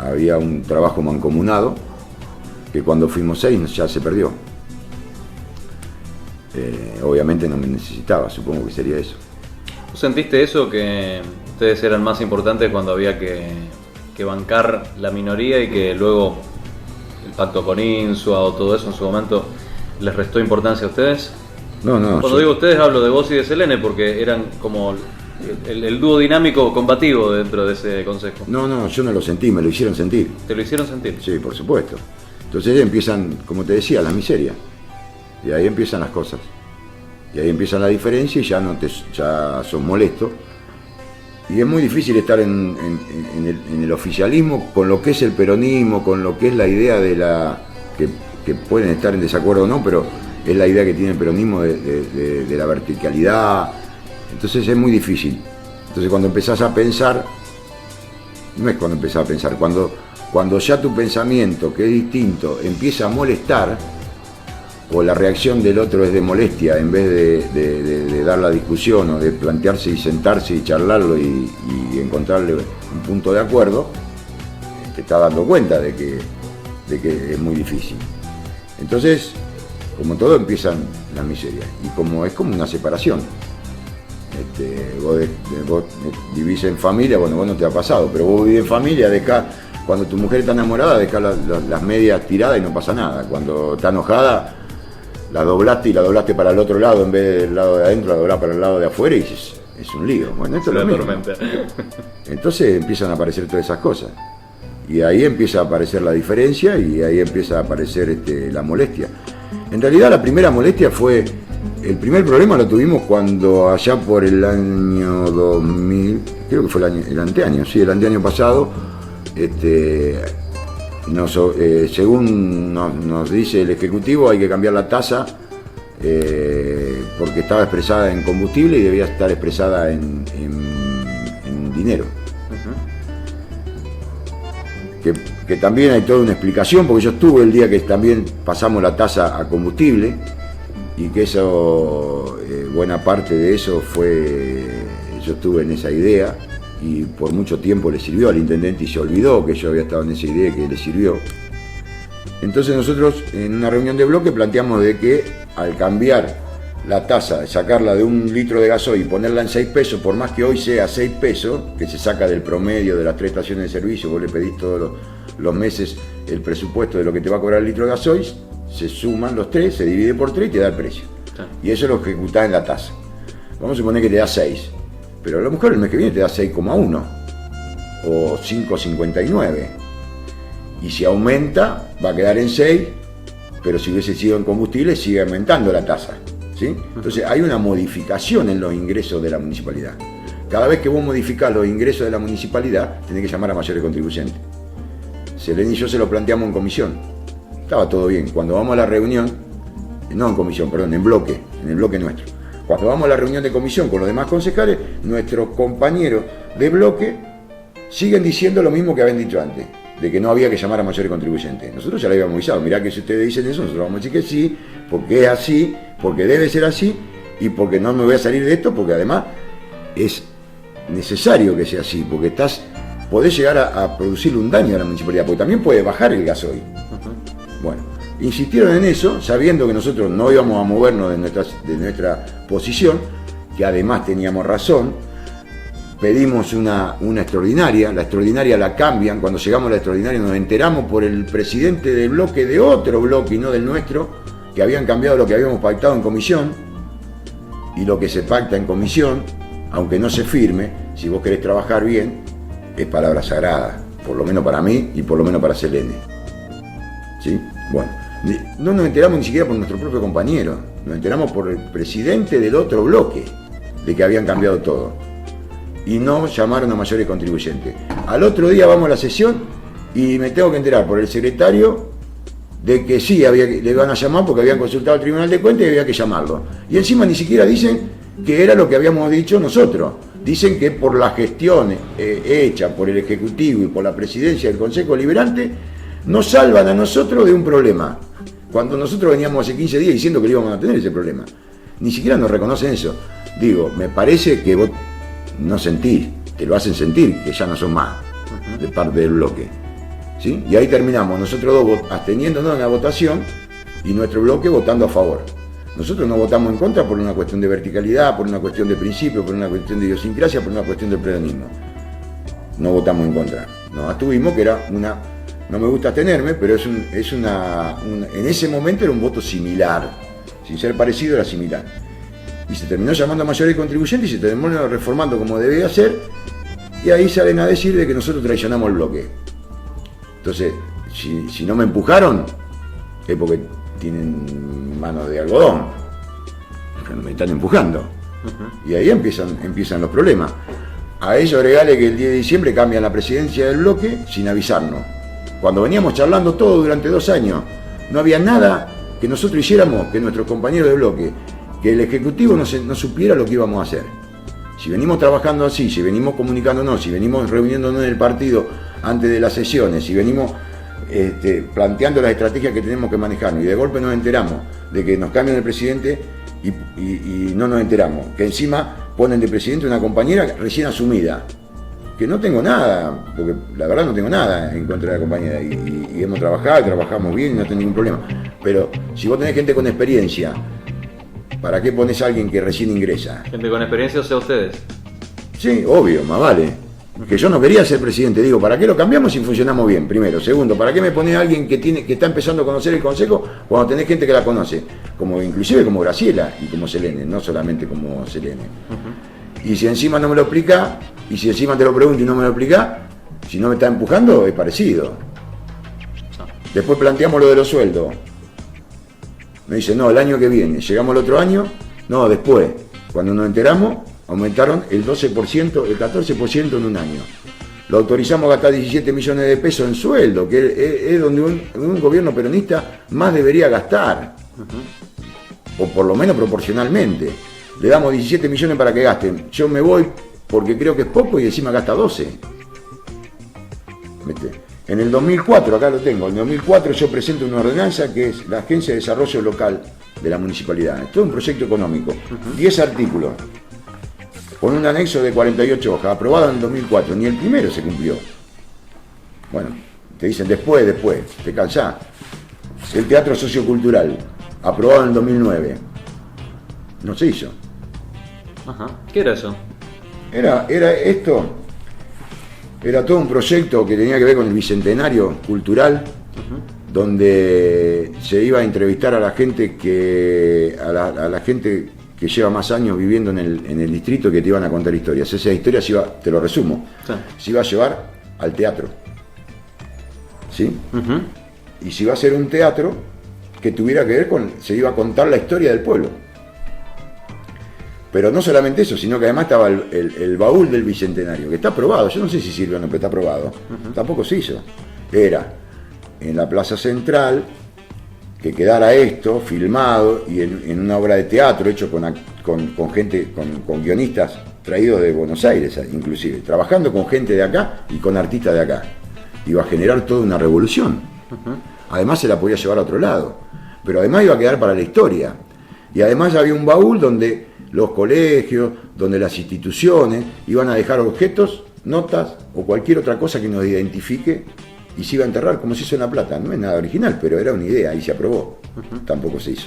[SPEAKER 3] había un trabajo mancomunado que cuando fuimos 6 ya se perdió. Obviamente no me necesitaba, supongo que sería eso.
[SPEAKER 2] ¿Vos sentiste eso, que ustedes eran más importantes cuando había que bancar la minoría y que luego el pacto con Insua o todo eso en su momento les restó importancia a ustedes?
[SPEAKER 3] No.
[SPEAKER 2] Cuando digo ustedes hablo de vos y de Selene porque eran como el dúo dinámico combativo dentro de ese consejo.
[SPEAKER 3] No, yo no lo sentí, me lo hicieron sentir.
[SPEAKER 2] ¿Te lo hicieron sentir?
[SPEAKER 3] Sí, por supuesto. Entonces empiezan, como te decía, las miserias. Y ahí empiezan las cosas. Y ahí empieza la diferencia y ya son molestos. Y es muy difícil estar en el oficialismo con lo que es el peronismo, con lo que es la idea que pueden estar en desacuerdo o no, pero es la idea que tiene el peronismo de la verticalidad. Entonces es muy difícil. Entonces cuando empezás a pensar, no es cuando empezás a pensar, cuando ya tu pensamiento, que es distinto, empieza a molestar, o la reacción del otro es de molestia en vez de dar la discusión o de plantearse y sentarse y charlarlo y encontrarle un punto de acuerdo, te está dando cuenta de que es muy difícil. Entonces, como todo, empiezan las miserias y es como una separación. Vos vivís en familia, bueno, vos no te ha pasado, pero vos vivís en familia, cuando tu mujer está enamorada, dejás las medias tiradas y no pasa nada. Cuando está enojada, la doblaste para el otro lado, en vez del lado de adentro, la doblás para el lado de afuera y es un lío. Bueno, esto es lo mismo. Entonces empiezan a aparecer todas esas cosas. Y ahí empieza a aparecer la diferencia y ahí empieza a aparecer la molestia. En realidad la primera molestia el primer problema lo tuvimos cuando allá por el año 2000, creo que fue el anteaño pasado, según nos dice el Ejecutivo, hay que cambiar la tasa porque estaba expresada en combustible y debía estar expresada en dinero. Uh-huh. Que también hay toda una explicación, porque yo estuve el día que también pasamos la tasa a combustible y que eso, buena parte de eso yo estuve en esa idea. Y por mucho tiempo le sirvió al intendente y se olvidó que yo había estado en esa idea que le sirvió. Entonces nosotros en una reunión de bloque planteamos de que al cambiar la tasa, de sacarla de 1 litro de gasoil y ponerla en 6 pesos, por más que hoy sea 6 pesos, que se saca del promedio de las 3 estaciones de servicio, vos le pedís todos los meses el presupuesto de lo que te va a cobrar el litro de gasoil, se suman los 3, se divide por 3 y te da el precio. Y eso lo ejecutás en la tasa. Vamos a suponer que te da 6, pero a lo mejor el mes que viene te da 6,1 o 5,59. Y si aumenta, va a quedar en 6, pero si hubiese sido en combustible, sigue aumentando la tasa. ¿Sí? Entonces hay una modificación en los ingresos de la municipalidad. Cada vez que vos modificás los ingresos de la municipalidad, tenés que llamar a mayores contribuyentes. Selene y yo se lo planteamos en comisión. Estaba todo bien. Cuando vamos a la reunión, no en comisión, perdón, en bloque, en el bloque nuestro. Cuando vamos a la reunión de comisión con los demás concejales, nuestros compañeros de bloque siguen diciendo lo mismo que habían dicho antes, de que no había que llamar a mayores contribuyentes. Nosotros ya le habíamos avisado, mirá que si ustedes dicen eso, nosotros vamos a decir que sí, porque es así, porque debe ser así, y porque no me voy a salir de esto, porque además es necesario que sea así, porque podés llegar a producirle un daño a la municipalidad, porque también puede bajar el gasoil. Bueno, insistieron en eso, sabiendo que nosotros no íbamos a movernos de nuestra posición, que además teníamos razón. Pedimos una extraordinaria, la extraordinaria la cambian, cuando llegamos a la extraordinaria nos enteramos por el presidente del bloque de otro bloque y no del nuestro, que habían cambiado lo que habíamos pactado en comisión, y lo que se pacta en comisión, aunque no se firme, si vos querés trabajar bien, es palabra sagrada, por lo menos para mí y por lo menos para Selene. ¿Sí? Bueno, no nos enteramos ni siquiera por nuestro propio compañero, nos enteramos por el presidente del otro bloque, de que habían cambiado todo. Y no llamaron a mayores contribuyentes. Al otro día vamos a la sesión y me tengo que enterar por el secretario de que sí, le van a llamar porque habían consultado al Tribunal de Cuentas y había que llamarlo. Y encima ni siquiera dicen que era lo que habíamos dicho nosotros. Dicen que por la gestión hecha por el Ejecutivo y por la presidencia del Consejo Liberante, nos salvan a nosotros de un problema. Cuando nosotros veníamos hace 15 días diciendo que íbamos a tener ese problema. Ni siquiera nos reconocen eso. Digo, me parece que vos no sentís, te lo hacen sentir, que ya no son más de parte del bloque. ¿Sí? Y ahí terminamos, nosotros dos absteniéndonos en la votación y nuestro bloque votando a favor. Nosotros no votamos en contra por una cuestión de verticalidad, por una cuestión de principio, por una cuestión de idiosincrasia, por una cuestión del peronismo. No votamos en contra. Nos abstuvimos, que era una... No me gusta abstenerme, pero en ese momento era un voto similar. Sin ser parecido, era similar. Y se terminó llamando a mayores contribuyentes y se terminó reformando como debía ser, y ahí salen a decir de que nosotros traicionamos el bloque. Entonces, si no me empujaron, es porque tienen manos de algodón, me están empujando. Y ahí empiezan los problemas. A ello agregale que el 10 de diciembre cambian la presidencia del bloque sin avisarnos. Cuando veníamos charlando todo durante 2 años, no había nada que nosotros hiciéramos, que nuestros compañeros de bloque, que el Ejecutivo no supiera lo que íbamos a hacer. Si venimos trabajando así, si venimos comunicándonos, si venimos reuniéndonos en el partido antes de las sesiones, si venimos planteando las estrategias que tenemos que manejar, y de golpe nos enteramos de que nos cambian el presidente y no nos enteramos, que encima ponen de presidente una compañera recién asumida, que no tengo nada, porque la verdad no tengo nada en contra de la compañera, y hemos trabajado, trabajamos bien y no tengo ningún problema. Pero si vos tenés gente con experiencia, ¿para qué pones a alguien que recién ingresa?
[SPEAKER 2] Gente con experiencia, o sea, ustedes.
[SPEAKER 3] Sí, obvio, más vale. Que yo no quería ser presidente, digo, ¿para qué lo cambiamos si funcionamos bien? Primero. Segundo, ¿para qué me pones a alguien que está empezando a conocer el Consejo cuando tenés gente que la conoce? Inclusive como Graciela y como Selene, no solamente como Selene. Y si encima no me lo explica, y si encima te lo pregunto y no me lo explica, si no me está empujando, es parecido. Después planteamos lo de los sueldos. Me dice, no, el año que viene. Llegamos al otro año, no, después. Cuando nos enteramos, aumentaron el 12%, el 14% en un año. Lo autorizamos a gastar 17 millones de pesos en sueldo, que es donde un gobierno peronista más debería gastar. O por lo menos proporcionalmente. Le damos 17 millones para que gasten. Yo me voy porque creo que es poco y encima gasta 12. ¿Viste? En el 2004, acá lo tengo, en el 2004 yo presento una ordenanza que es la Agencia de Desarrollo Local de la Municipalidad. Es todo un proyecto económico. 10 artículos. Con un anexo de 48 hojas, aprobado en el 2004. Ni el primero se cumplió. Bueno, te dicen después, te cansás. El teatro sociocultural, aprobado en el 2009. No se hizo.
[SPEAKER 2] Ajá. ¿Qué era eso?
[SPEAKER 3] Era todo un proyecto que tenía que ver con el Bicentenario Cultural, donde se iba a entrevistar a la gente a la gente que lleva más años viviendo en el distrito, que te iban a contar historias. Esa historia te lo resumo,
[SPEAKER 2] Sí.
[SPEAKER 3] se iba a llevar al teatro. ¿Sí? Y se iba a hacer un teatro que tuviera que ver se iba a contar la historia del pueblo. Pero no solamente eso, sino que además estaba el baúl del Bicentenario, que está aprobado. Yo no sé si sirve o no, pero está aprobado. Tampoco se hizo. Era en la Plaza Central, que quedara esto filmado y en una obra de teatro hecho con gente, con guionistas traídos de Buenos Aires, inclusive, trabajando con gente de acá y con artistas de acá. Iba a generar toda una revolución. Además se la podía llevar a otro lado, pero además iba a quedar para la historia. Y además había un baúl donde los colegios, donde las instituciones iban a dejar objetos, notas o cualquier otra cosa que nos identifique, y se iba a enterrar como se hizo en La Plata. No es nada original, pero era una idea y se aprobó. Tampoco se hizo.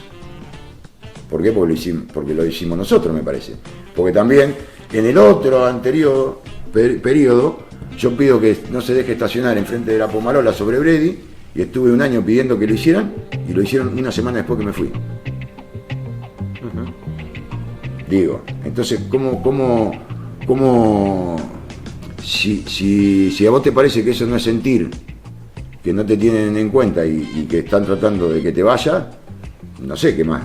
[SPEAKER 3] ¿Por qué? Porque lo hicimos nosotros, me parece. Porque también en el otro anterior periodo yo pido que no se deje estacionar enfrente de la Pomarola sobre Bredi, y estuve un año pidiendo que lo hicieran, y lo hicieron una semana después que me fui. Digo, entonces, si a vos te parece que eso no es sentir, que no te tienen en cuenta y que están tratando de que te vayas, no sé qué más.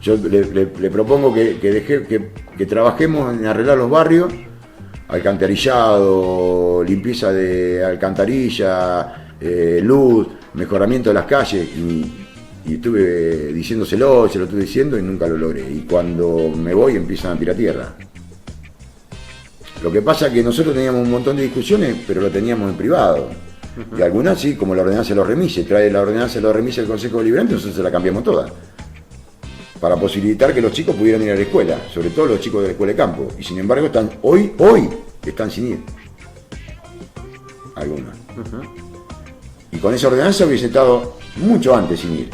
[SPEAKER 3] Yo le propongo que trabajemos en arreglar los barrios, alcantarillado, limpieza de alcantarilla, luz, mejoramiento de las calles, y estuve diciéndoselo, se lo estuve diciendo y nunca lo logré. Y cuando me voy empiezan a tirar tierra. Lo que pasa es que nosotros teníamos un montón de discusiones, pero lo teníamos en privado. Y algunas sí, como la ordenanza de los remises. Trae la ordenanza de los remises del Consejo Deliberante, nosotros se la cambiamos toda. Para posibilitar que los chicos pudieran ir a la escuela, sobre todo los chicos de la escuela de campo. Y sin embargo están hoy están sin ir. Algunos. Y con esa ordenanza hubiese estado mucho antes sin ir.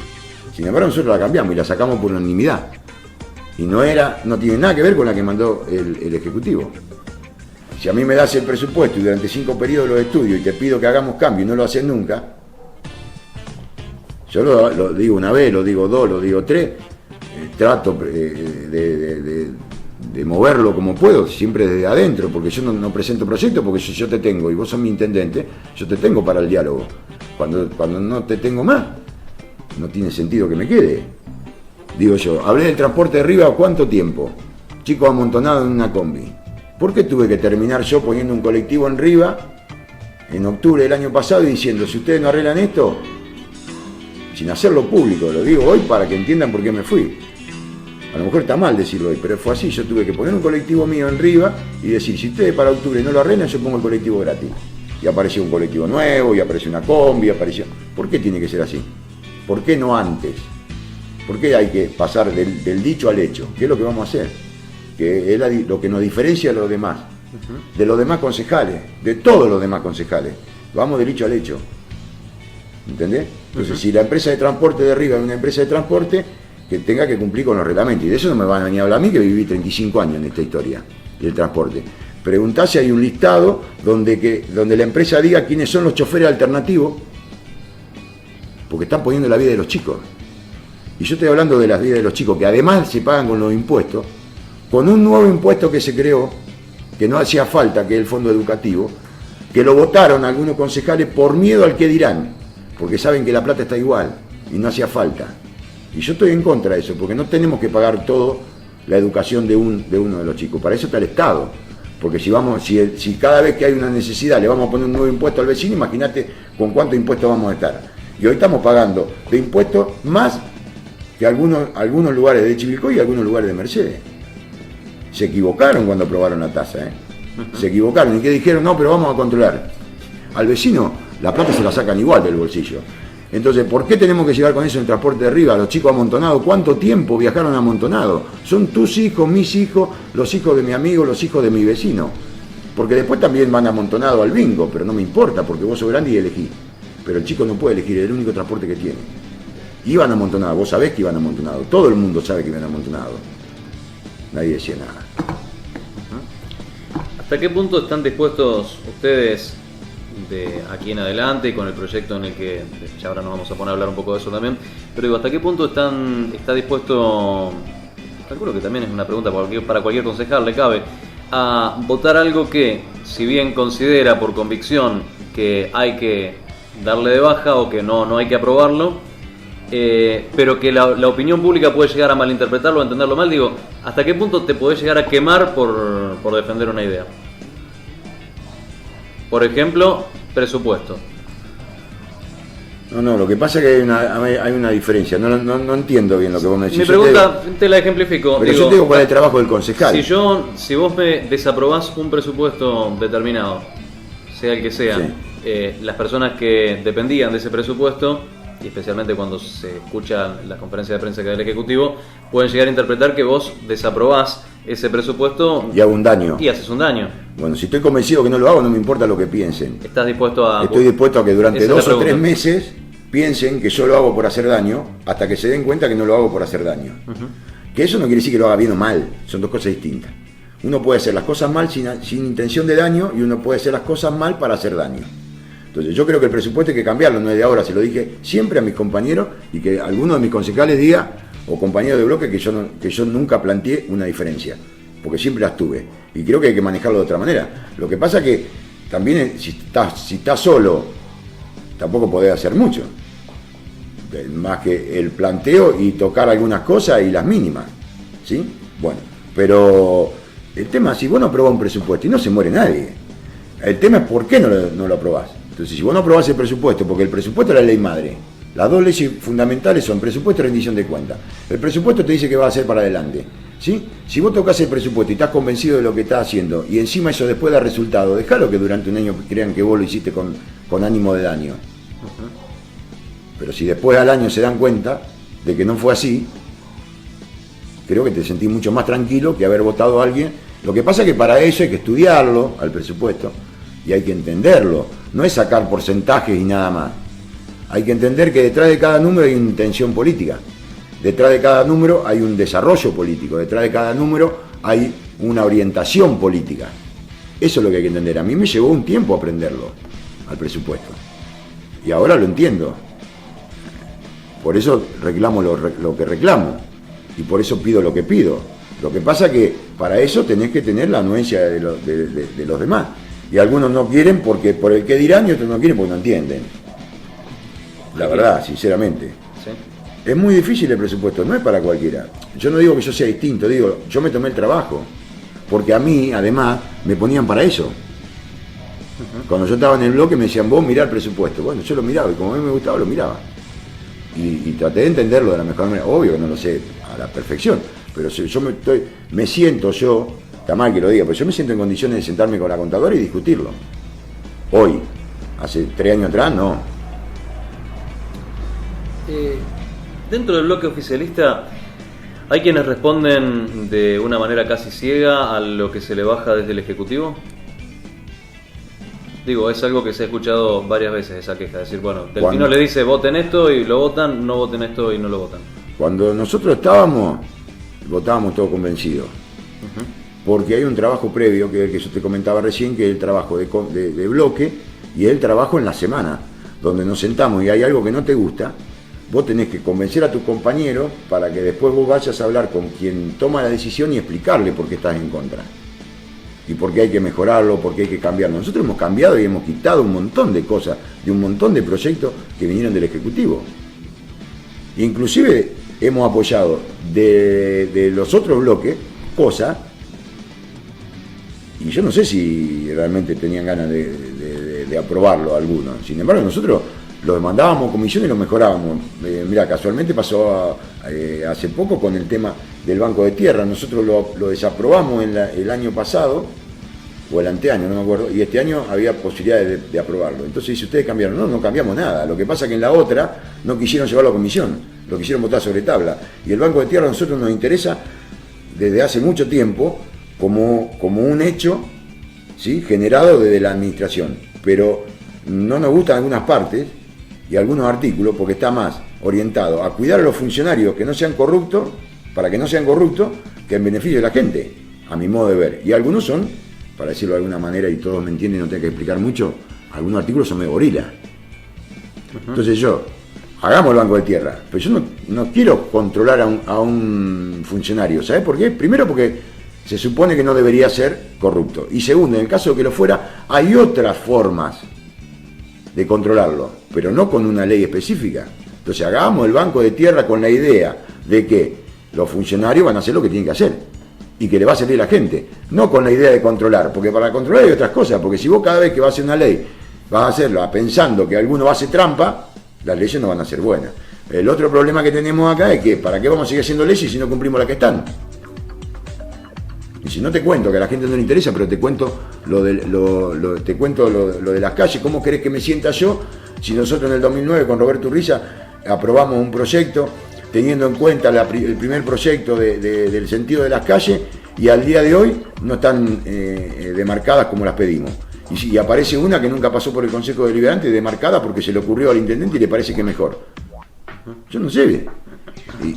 [SPEAKER 3] Sin embargo nosotros la cambiamos y la sacamos por unanimidad. Y no tiene nada que ver con la que mandó el Ejecutivo. Si a mí me das el presupuesto y durante 5 periodos los estudio y te pido que hagamos cambio y no lo haces nunca, yo lo digo una vez, lo digo 2, lo digo 3, trato de moverlo como puedo, siempre desde adentro, porque yo no presento proyectos, porque si yo te tengo y vos sos mi intendente, yo te tengo para el diálogo. Cuando no te tengo más, no tiene sentido que me quede. Digo yo, hablé del transporte de Riva, ¿cuánto tiempo? Chicos amontonados en una combi. ¿Por qué tuve que terminar yo poniendo un colectivo en Riva en octubre del año pasado y diciendo, si ustedes no arreglan esto, sin hacerlo público, lo digo hoy para que entiendan por qué me fui? A lo mejor está mal decirlo hoy, pero fue así. Yo tuve que poner un colectivo mío en Riva y decir, si ustedes para octubre no lo arreglan, yo pongo el colectivo gratis. Y apareció un colectivo nuevo, y apareció una combi, ¿Por qué tiene que ser así? ¿Por qué no antes? ¿Por qué hay que pasar del dicho al hecho? ¿Qué es lo que vamos a hacer? Que es lo que nos diferencia de los demás, de los demás concejales, de todos los demás concejales. Vamos del dicho al hecho. ¿Entendés? Entonces, si la empresa de transporte de Riva es una empresa de transporte, que tenga que cumplir con los reglamentos. Y de eso no me van a venir a hablar a mí, que viví 35 años en esta historia del transporte. Preguntá si hay un listado donde la empresa diga quiénes son los choferes alternativos, porque están poniendo la vida de los chicos. Y yo estoy hablando de las vidas de los chicos, que además se pagan con los impuestos, con un nuevo impuesto que se creó, que no hacía falta, que es el fondo educativo, que lo votaron algunos concejales por miedo al que dirán, porque saben que la plata está igual y no hacía falta. Y yo estoy en contra de eso, porque no tenemos que pagar todo la educación de uno de los chicos. Para eso está el Estado. Porque si cada vez que hay una necesidad le vamos a poner un nuevo impuesto al vecino, imagínate con cuánto impuesto vamos a estar. Y hoy estamos pagando de impuestos más que algunos lugares de Chivilcoy y algunos lugares de Mercedes. Se equivocaron cuando aprobaron la tasa, Se equivocaron. ¿Y qué dijeron? No, pero vamos a controlar. Al vecino la plata se la sacan igual del bolsillo. Entonces, ¿por qué tenemos que llegar con eso en el transporte de Riva? Los chicos amontonados, ¿cuánto tiempo viajaron amontonados? Son tus hijos, mis hijos, los hijos de mi amigo, los hijos de mi vecino. Porque después también van amontonados al bingo, pero no me importa, porque vos sos grande y elegís. Pero el chico no puede elegir, es el único transporte que tiene. Iban amontonados, vos sabés que iban amontonados, todo el mundo sabe que iban amontonados. Nadie decía nada.
[SPEAKER 2] ¿Hasta qué punto están dispuestos ustedes de aquí en adelante y con el proyecto en el que ya ahora nos vamos a poner a hablar un poco de eso también, pero digo, ¿hasta qué punto está dispuesto, calculo que también es una pregunta para cualquier concejal le cabe, a votar algo que, si bien considera por convicción que hay que darle de baja o que no hay que aprobarlo, pero que la opinión pública puede llegar a malinterpretarlo o a entenderlo mal? Digo, ¿hasta qué punto te podés llegar a quemar por defender una idea? Por ejemplo, presupuesto.
[SPEAKER 3] No, lo que pasa es que hay una diferencia. No entiendo bien lo que vos me decís.
[SPEAKER 2] Mi pregunta, te la ejemplifico.
[SPEAKER 3] Pero yo te digo cuál es el trabajo del concejal.
[SPEAKER 2] Si vos me desaprobás un presupuesto determinado, sea el que sea, sí, las personas que dependían de ese presupuesto, y especialmente cuando se escucha la conferencia de prensa que da el Ejecutivo, pueden llegar a interpretar que vos desaprobás ese presupuesto
[SPEAKER 3] y hago un daño.
[SPEAKER 2] Y haces un daño.
[SPEAKER 3] Bueno, si estoy convencido que no lo hago, no me importa lo que piensen.
[SPEAKER 2] ¿Estás dispuesto a...?
[SPEAKER 3] Estoy dispuesto a que durante 2 o 3 meses piensen que yo lo hago por hacer daño, hasta que se den cuenta que no lo hago por hacer daño. Que eso no quiere decir que lo haga bien o mal, son dos cosas distintas. Uno puede hacer las cosas mal sin intención de daño, y uno puede hacer las cosas mal para hacer daño. Entonces yo creo que el presupuesto hay que cambiarlo, no es de ahora, se lo dije siempre a mis compañeros, y que alguno de mis concejales diga, o compañeros de bloque, que yo nunca planteé una diferencia, porque siempre las tuve, y creo que hay que manejarlo de otra manera. Lo que pasa que también si estás solo, tampoco podés hacer mucho, más que el planteo y tocar algunas cosas y las mínimas, ¿sí? Bueno, pero el tema, si vos no aprobás un presupuesto, y no se muere nadie, el tema es por qué no lo aprobás. Entonces, si vos no aprobás el presupuesto, porque el presupuesto es la ley madre, las dos leyes fundamentales son presupuesto y rendición de cuentas. El presupuesto te dice que va a hacer para adelante, ¿sí? Si vos tocás el presupuesto y estás convencido de lo que estás haciendo, y encima eso después da resultado, dejalo que durante un año crean que vos lo hiciste con ánimo de daño. Pero si después al año se dan cuenta de que no fue así, creo que te sentís mucho más tranquilo que haber votado a alguien. Lo que pasa es que para eso hay que estudiarlo, al presupuesto, y hay que entenderlo. No es sacar porcentajes y nada más. Hay que entender que detrás de cada número hay una intención política. Detrás de cada número hay un desarrollo político. Detrás de cada número hay una orientación política. Eso es lo que hay que entender. A mí me llevó un tiempo aprenderlo, al presupuesto. Y ahora lo entiendo. Por eso reclamo lo que reclamo. Y por eso pido lo que pido. Lo que pasa es que para eso tenés que tener la anuencia de los demás. Y algunos no quieren porque por el que dirán, y otros no quieren porque no entienden. La verdad, sinceramente.
[SPEAKER 2] ¿Sí?
[SPEAKER 3] Es muy difícil el presupuesto, no es para cualquiera. Yo no digo que yo sea distinto, digo, yo me tomé el trabajo. Porque a mí, además, me ponían para eso. Cuando yo estaba en el bloque me decían, vos mirá el presupuesto. Bueno, yo lo miraba y como a mí me gustaba, lo miraba. Y traté de entenderlo de la mejor manera. Obvio que no lo sé a la perfección, pero si yo me siento yo, está mal que lo diga, pero yo me siento en condiciones de sentarme con la contadora y discutirlo. Hoy, hace 3 años atrás, no.
[SPEAKER 2] Dentro del bloque oficialista hay quienes responden de una manera casi ciega a lo que se le baja desde el Ejecutivo. Digo, es algo que se ha escuchado varias veces, esa queja, decir, bueno, Delfino le dice voten esto y lo votan, no voten esto y no lo votan. Cuando
[SPEAKER 3] nosotros votábamos todos convencidos. Porque hay un trabajo previo, que es el que yo te comentaba recién, que es el trabajo de bloque y el trabajo en la semana, donde nos sentamos y hay algo que no te gusta, vos tenés que convencer a tus compañeros para que después vos vayas a hablar con quien toma la decisión y explicarle por qué estás en contra. Y por qué hay que mejorarlo, por qué hay que cambiarlo. Nosotros hemos cambiado y hemos quitado un montón de cosas, de un montón de proyectos que vinieron del Ejecutivo. Inclusive hemos apoyado de los otros bloques cosas, y yo no sé si realmente tenían ganas de aprobarlo algunos. Sin embargo, nosotros lo mandábamos a comisión y lo mejorábamos. Mira, casualmente pasó hace poco con el tema del Banco de Tierra. Nosotros lo desaprobamos el año pasado, o el anteaño, no me acuerdo, y este año había posibilidad de aprobarlo. Entonces, si ustedes cambiaron, no cambiamos nada. Lo que pasa es que en la otra no quisieron llevarlo a comisión, lo quisieron votar sobre tabla. Y el Banco de Tierra a nosotros nos interesa desde hace mucho tiempo como un hecho, ¿sí?, generado desde la administración. Pero no nos gustan algunas partes y algunos artículos porque está más orientado a cuidar a los funcionarios que no sean corruptos, para que no sean corruptos, que en beneficio de la gente, a mi modo de ver. Y algunos son, para decirlo de alguna manera, y todos me entienden, no tengo que explicar mucho, algunos artículos son medio gorila. Entonces hagamos el banco de tierra, pero yo no quiero controlar a un funcionario. ¿Sabes por qué? Primero porque se supone que no debería ser corrupto. Y segundo, en el caso de que lo fuera, hay otras formas de controlarlo, pero no con una ley específica. Entonces hagamos el banco de tierra con la idea de que los funcionarios van a hacer lo que tienen que hacer y que le va a servir a la gente, no con la idea de controlar, porque para controlar hay otras cosas, porque si vos cada vez que vas a hacer una ley vas a hacerla pensando que alguno va a hacer trampa, las leyes no van a ser buenas. El otro problema que tenemos acá es que ¿para qué vamos a seguir haciendo leyes si no cumplimos las que están? Y si no te cuento, que a la gente no le interesa, pero te cuento lo de las calles, ¿cómo querés que me sienta yo si nosotros en el 2009 con Roberto Urriza aprobamos un proyecto teniendo en cuenta el primer proyecto del sentido de las calles y al día de hoy no están demarcadas como las pedimos? Y aparece una que nunca pasó por el Consejo Deliberante demarcada porque se le ocurrió al intendente y le parece que es mejor. Yo no sé.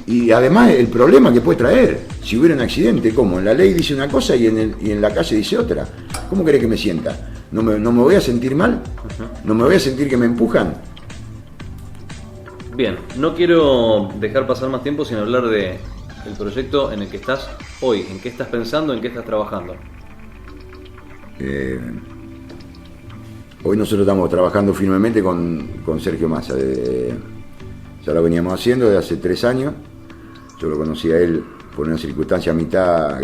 [SPEAKER 3] Y además el problema que puede traer si hubiera un accidente, ¿cómo? En la ley dice una cosa y en la calle dice otra. ¿Cómo querés que me sienta? ¿No me voy a sentir mal? ¿No me voy a sentir que me empujan?
[SPEAKER 2] Bien, no quiero dejar pasar más tiempo sin hablar del proyecto en el que estás hoy. ¿En qué estás pensando? ¿En qué estás trabajando?
[SPEAKER 3] Hoy nosotros estamos trabajando firmemente con Sergio Massa. Ya lo veníamos haciendo desde hace 3 años. Yo lo conocí a él por una circunstancia mitad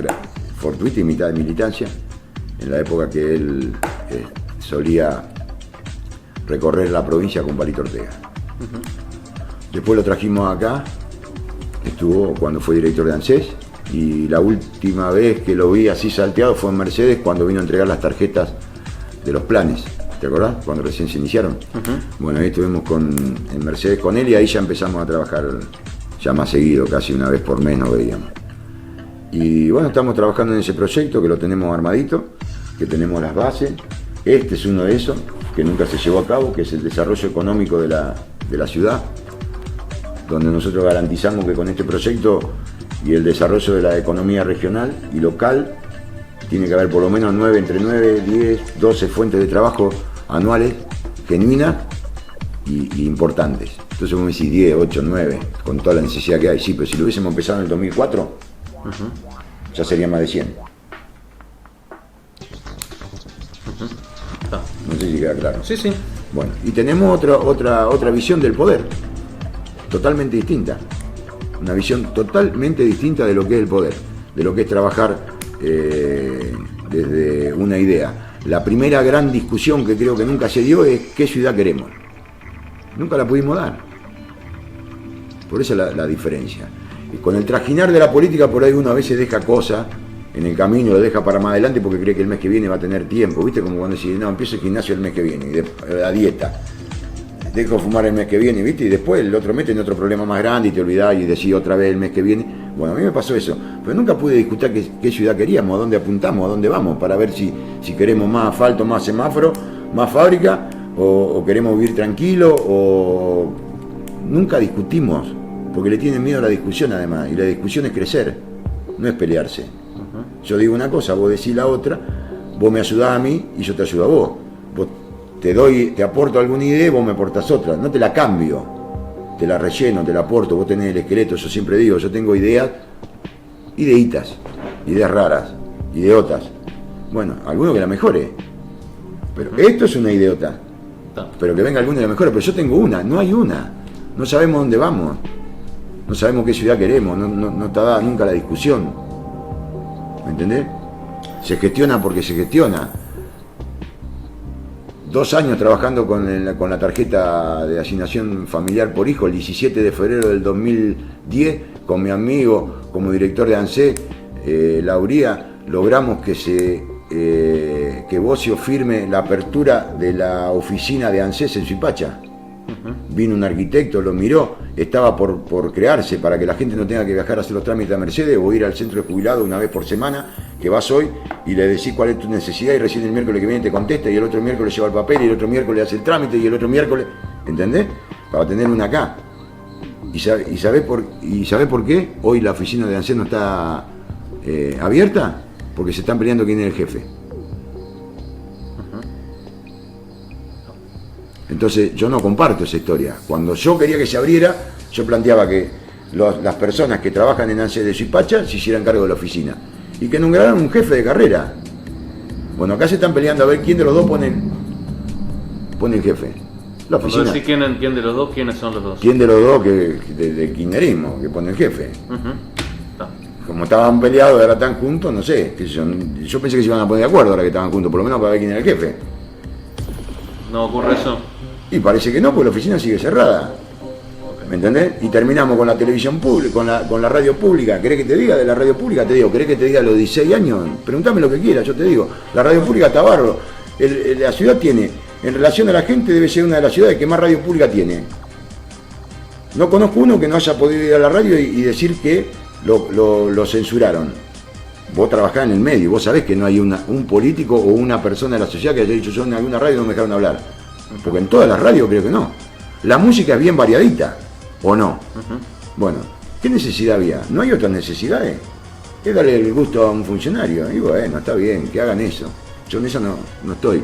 [SPEAKER 3] fortuita y mitad de militancia, en la época que él solía recorrer la provincia con Palito Ortega. Después lo trajimos acá, estuvo cuando fue director de ANSES, y la última vez que lo vi así salteado fue en Mercedes cuando vino a entregar las tarjetas de los planes. ¿Te acordás? Cuando recién se iniciaron. Bueno, ahí estuvimos en Mercedes con él y ahí ya empezamos a trabajar ya más seguido, casi una vez por mes nos veíamos. Y bueno, estamos trabajando en ese proyecto que lo tenemos armadito, que tenemos las bases. Este es uno de esos que nunca se llevó a cabo, que es el desarrollo económico de la ciudad, donde nosotros garantizamos que con este proyecto y el desarrollo de la economía regional y local tiene que haber por lo menos entre 9, 10, 12 fuentes de trabajo anuales, genuinas y importantes. Entonces vos me decís 10, 8, 9, con toda la necesidad que hay. Sí, pero si lo hubiésemos empezado en el 2004, ya sería más de 100. No sé si queda claro.
[SPEAKER 2] Sí, sí.
[SPEAKER 3] Bueno, y tenemos otra visión del poder, totalmente distinta. Una visión totalmente distinta de lo que es el poder, de lo que es trabajar desde una idea. La primera gran discusión que creo que nunca se dio es qué ciudad queremos. Nunca la pudimos dar. Por eso la diferencia. Y con el trajinar de la política por ahí uno a veces deja cosas en el camino, lo deja para más adelante porque cree que el mes que viene va a tener tiempo. ¿Viste? Como cuando decís, no, empiezo el gimnasio el mes que viene, y la dieta. Dejo fumar el mes que viene, ¿viste? Y después el otro mes tiene otro problema más grande y te olvidás y decís otra vez el mes que viene. Bueno, a mí me pasó eso, pero nunca pude discutir qué ciudad queríamos, a dónde apuntamos, a dónde vamos, para ver si queremos más asfalto, más semáforo, más fábrica, o queremos vivir tranquilo, o nunca discutimos, porque le tienen miedo a la discusión además, y la discusión es crecer, no es pelearse. Yo digo una cosa, vos decís la otra, vos me ayudás a mí y yo te ayudo a vos. Vos te aporto alguna idea y vos me aportás otra, no te la cambio, te la relleno, te la aporto, vos tenés el esqueleto. Yo siempre digo, yo tengo ideitas raras, ideotas. Bueno, alguno que la mejore, pero esto es una idiota, pero que venga alguno y la mejore, pero yo tengo una, no hay una, no sabemos dónde vamos, no sabemos qué ciudad queremos, no está dada nunca la discusión, ¿me entendés? Se gestiona porque se gestiona. 2 años trabajando con la tarjeta de asignación familiar por hijo, el 17 de febrero del 2010, con mi amigo como director de ANSES, Lauría, logramos que Bocio firme la apertura de la oficina de ANSES en Suipacha. Vino un arquitecto, lo miró, estaba por crearse para que la gente no tenga que viajar a hacer los trámites a Mercedes o ir al centro de jubilados una vez por semana, que vas hoy y le decís cuál es tu necesidad y recién el miércoles que viene te contesta y el otro miércoles lleva el papel y el otro miércoles hace el trámite y el otro miércoles, ¿entendés? Para tener una acá. ¿Y sabe por qué hoy la oficina de ANSES no está abierta? Porque se están peleando quién es el jefe. Entonces yo no comparto esa historia. Cuando yo quería que se abriera, yo planteaba que las personas que trabajan en ANSES de Suipacha se hicieran cargo de la oficina y que nombraran un jefe de carrera. Bueno, acá se están peleando a ver quién de los dos pone el jefe. La oficina.
[SPEAKER 2] Cuando decís quién de los dos, ¿quiénes son los dos?
[SPEAKER 3] ¿Quién de los dos del kirchnerismo que pone el jefe? Como estaban peleados y ahora están juntos, no sé. Yo pensé que se iban a poner de acuerdo ahora que estaban juntos, por lo menos para ver quién era el jefe.
[SPEAKER 2] ¿No ocurre eso?
[SPEAKER 3] Y parece que no, porque la oficina sigue cerrada. ¿Me entendés? Y terminamos con la televisión pública, con la radio pública. ¿Querés que te diga de la radio pública? Te digo, ¿querés que te diga los 16 años? Preguntame lo que quieras, yo te digo. La radio pública está bárbaro. La ciudad tiene, en relación a la gente, debe ser una de las ciudades que más radio pública tiene. No conozco uno que no haya podido ir a la radio y decir que lo censuraron. Vos trabajás en el medio, vos sabés que no hay un político o una persona de la sociedad que haya dicho yo en alguna radio no me dejaron hablar. Porque en todas las radios creo que no. La música es bien variadita, ¿o no? Bueno, ¿qué necesidad había? ¿No hay otras necesidades? Es darle el gusto a un funcionario. Y bueno, está bien, que hagan eso. Yo en eso no estoy.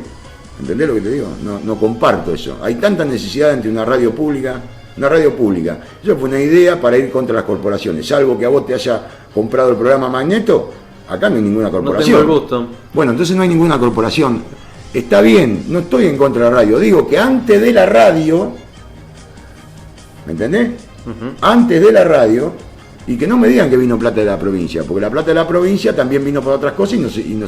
[SPEAKER 3] ¿Entendés lo que te digo? No comparto eso. Hay tanta necesidad entre una radio pública. Eso fue una idea para ir contra las corporaciones. Salvo que a vos te haya comprado el programa Magneto, acá no hay ninguna corporación.
[SPEAKER 2] No tengo el gusto.
[SPEAKER 3] Bueno, entonces no hay ninguna corporación. Está bien, no estoy en contra de la radio. Digo que antes de la radio, ¿me entendés? Antes de la radio, y que no me digan que vino plata de la provincia, porque la plata de la provincia también vino para otras cosas y no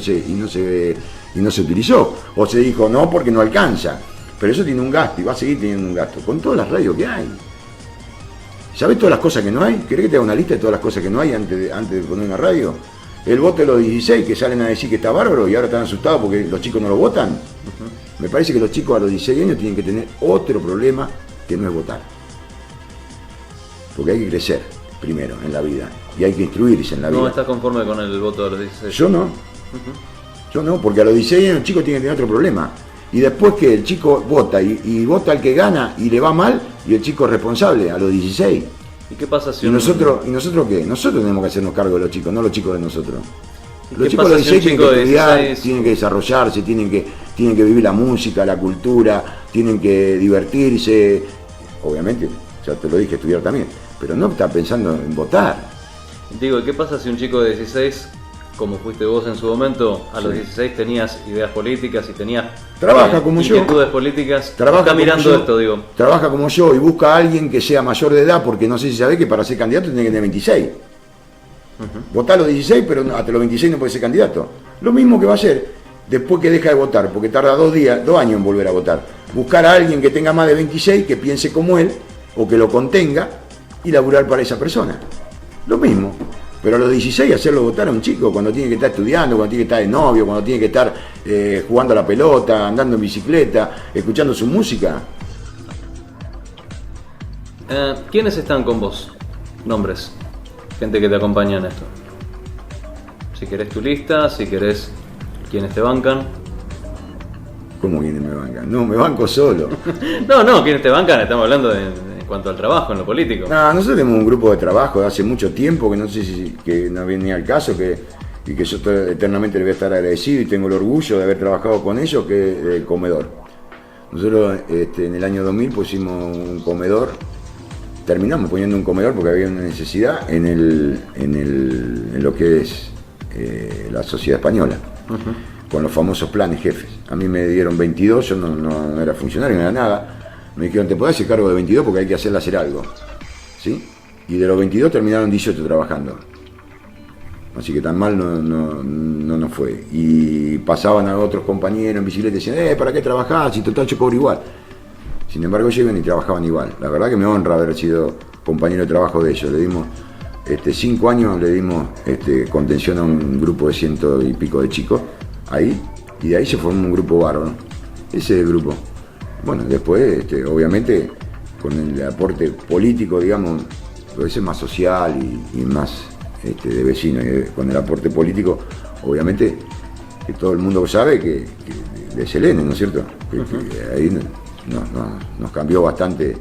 [SPEAKER 3] se utilizó. O se dijo no porque no alcanza. Pero eso tiene un gasto y va a seguir teniendo un gasto. Con todas las radios que hay. ¿Sabés todas las cosas que no hay? ¿Querés que te haga una lista de todas las cosas que no hay antes de poner una radio? El voto de los 16 que salen a decir que está bárbaro y ahora están asustados porque los chicos no lo votan. Me parece que los chicos a los 16 años tienen que tener otro problema que no es votar. Porque hay que crecer primero en la vida y hay que instruirse en la vida.
[SPEAKER 2] ¿No estás conforme con el voto de los 16?
[SPEAKER 3] Yo no. Yo no, porque a los 16 años el chico tiene que tener otro problema. Y después que el chico vota y vota al que gana y le va mal y el chico es responsable a los 16.
[SPEAKER 2] ¿Y qué pasa si
[SPEAKER 3] ¿Y nosotros qué? Nosotros tenemos que hacernos cargo de los chicos, no los chicos de nosotros. Los chicos de los 16 tienen que estudiar, tienen que desarrollarse, tienen que vivir la música, la cultura, tienen que divertirse. Obviamente, ya te lo dije, estudiar también. Pero no está pensando en votar.
[SPEAKER 2] Digo, ¿qué pasa si un chico de 16, como fuiste vos en su momento, a los 16 tenías ideas políticas y tenías inquietudes políticas? Está mirando esto, digo.
[SPEAKER 3] Trabaja como yo y busca a alguien que sea mayor de edad, porque no sé si sabés que para ser candidato tiene que tener 26. Votá a los 16, pero hasta los 26 no puede ser candidato. Lo mismo que va a hacer después que deja de votar, porque tarda 2 años en volver a votar. Buscar a alguien que tenga más de 26, que piense como él, o que lo contenga, y laburar para esa persona. Lo mismo. Pero a los 16 hacerlo votar a un chico cuando tiene que estar estudiando, cuando tiene que estar de novio, cuando tiene que estar jugando a la pelota, andando en bicicleta, escuchando su música.
[SPEAKER 2] ¿Quiénes están con vos? Nombres. Gente que te acompaña en esto. Si querés tu lista, si querés quienes te bancan.
[SPEAKER 3] ¿Cómo quienes me bancan? No, me banco solo.
[SPEAKER 2] No, quienes te bancan, estamos hablando en cuanto al trabajo, en lo político.
[SPEAKER 3] No, nosotros tenemos un grupo de trabajo de hace mucho tiempo que no sé si que no venía al caso, y que yo eternamente le voy a estar agradecido y tengo el orgullo de haber trabajado con ellos, que es el comedor. Nosotros en el año 2000 pusimos un comedor, terminamos poniendo un comedor porque había una necesidad en lo que es la sociedad española, con los famosos planes jefes. A mí me dieron 22, yo no era funcionario, no era nada. Me dijeron, te podés hacer cargo de 22 porque hay que hacer algo. ¿Sí? Y de los 22 terminaron 18 trabajando. Así que tan mal no nos fue. Y pasaban a otros compañeros en bicicleta y decían, ¿para qué trabajás? Si total yo cobro igual. Sin embargo, ellos iban y trabajaban igual. La verdad que me honra haber sido compañero de trabajo de ellos. Le dimos 5 años, le dimos contención a un grupo de 100 y pico de chicos ahí. Y de ahí se formó un grupo bárbaro. Ese es el grupo. Bueno, después, obviamente, con el aporte político, digamos, puede ser más social y más de vecino. Con el aporte político, obviamente, que todo el mundo sabe que de Selene, ¿no es cierto? Que ahí nos cambió bastante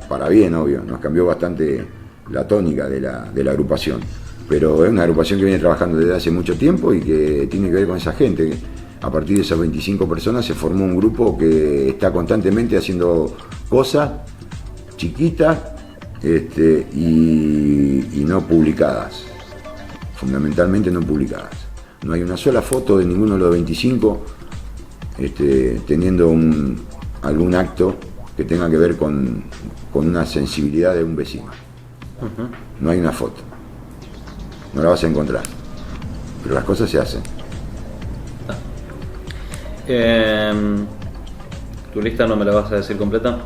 [SPEAKER 3] para bien, obvio, nos cambió bastante la tónica de la agrupación. Pero es una agrupación que viene trabajando desde hace mucho tiempo y que tiene que ver con esa gente. A partir de esas 25 personas se formó un grupo que está constantemente haciendo cosas chiquitas y no publicadas. Fundamentalmente no publicadas. No hay una sola foto de ninguno de los 25 teniendo algún acto que tenga que ver con una sensibilidad de un vecino. No hay una foto. No la vas a encontrar. Pero las cosas se hacen.
[SPEAKER 2] ¿Tu lista no me la vas a decir completa?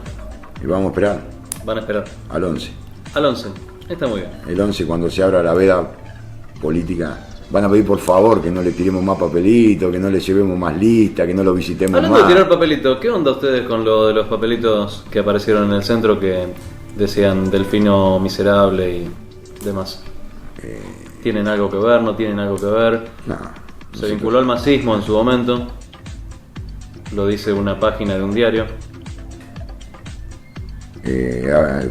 [SPEAKER 3] Y vamos a esperar.
[SPEAKER 2] Van a esperar.
[SPEAKER 3] Al 11.
[SPEAKER 2] Al 11. Está muy bien.
[SPEAKER 3] El 11, cuando se abra la veda política, van a pedir por favor que no le tiremos más papelitos, que no le llevemos más lista, que no lo visitemos
[SPEAKER 2] Hablando
[SPEAKER 3] más.
[SPEAKER 2] de tirar papelitos, ¿qué onda ustedes con lo de los papelitos que aparecieron en el centro que decían Delfino miserable y demás? ¿Tienen algo que ver? ¿No tienen algo que ver?
[SPEAKER 3] No,
[SPEAKER 2] Se vinculó al masismo en su momento. Lo dice una página de un diario.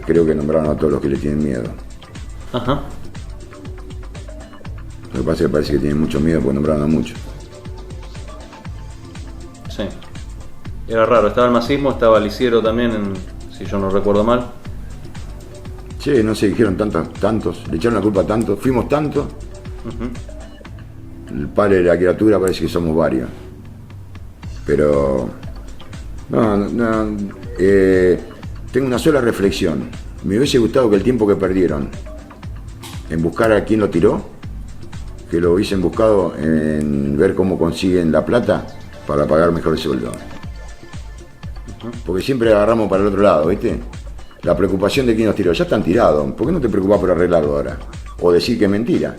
[SPEAKER 3] creo que nombraron a todos los que le tienen miedo.
[SPEAKER 2] Ajá.
[SPEAKER 3] Lo que pasa es que parece que tienen mucho miedo porque nombraron a muchos.
[SPEAKER 2] Sí. Era raro, estaba el masismo, estaba Lisiero también, si yo no recuerdo mal.
[SPEAKER 3] Sí, no se dijeron tantos, le echaron la culpa a tantos, fuimos tantos. El padre de la criatura parece que somos varios. Pero tengo una sola reflexión. Me hubiese gustado que el tiempo que perdieron en buscar a quién lo tiró, que lo hubiesen buscado en ver cómo consiguen la plata para pagar mejor el sueldo. Porque siempre agarramos para el otro lado, ¿viste? La preocupación de quién nos tiró. Ya están tirados. ¿Por qué no te preocupas por arreglarlo ahora? O decir que es mentira.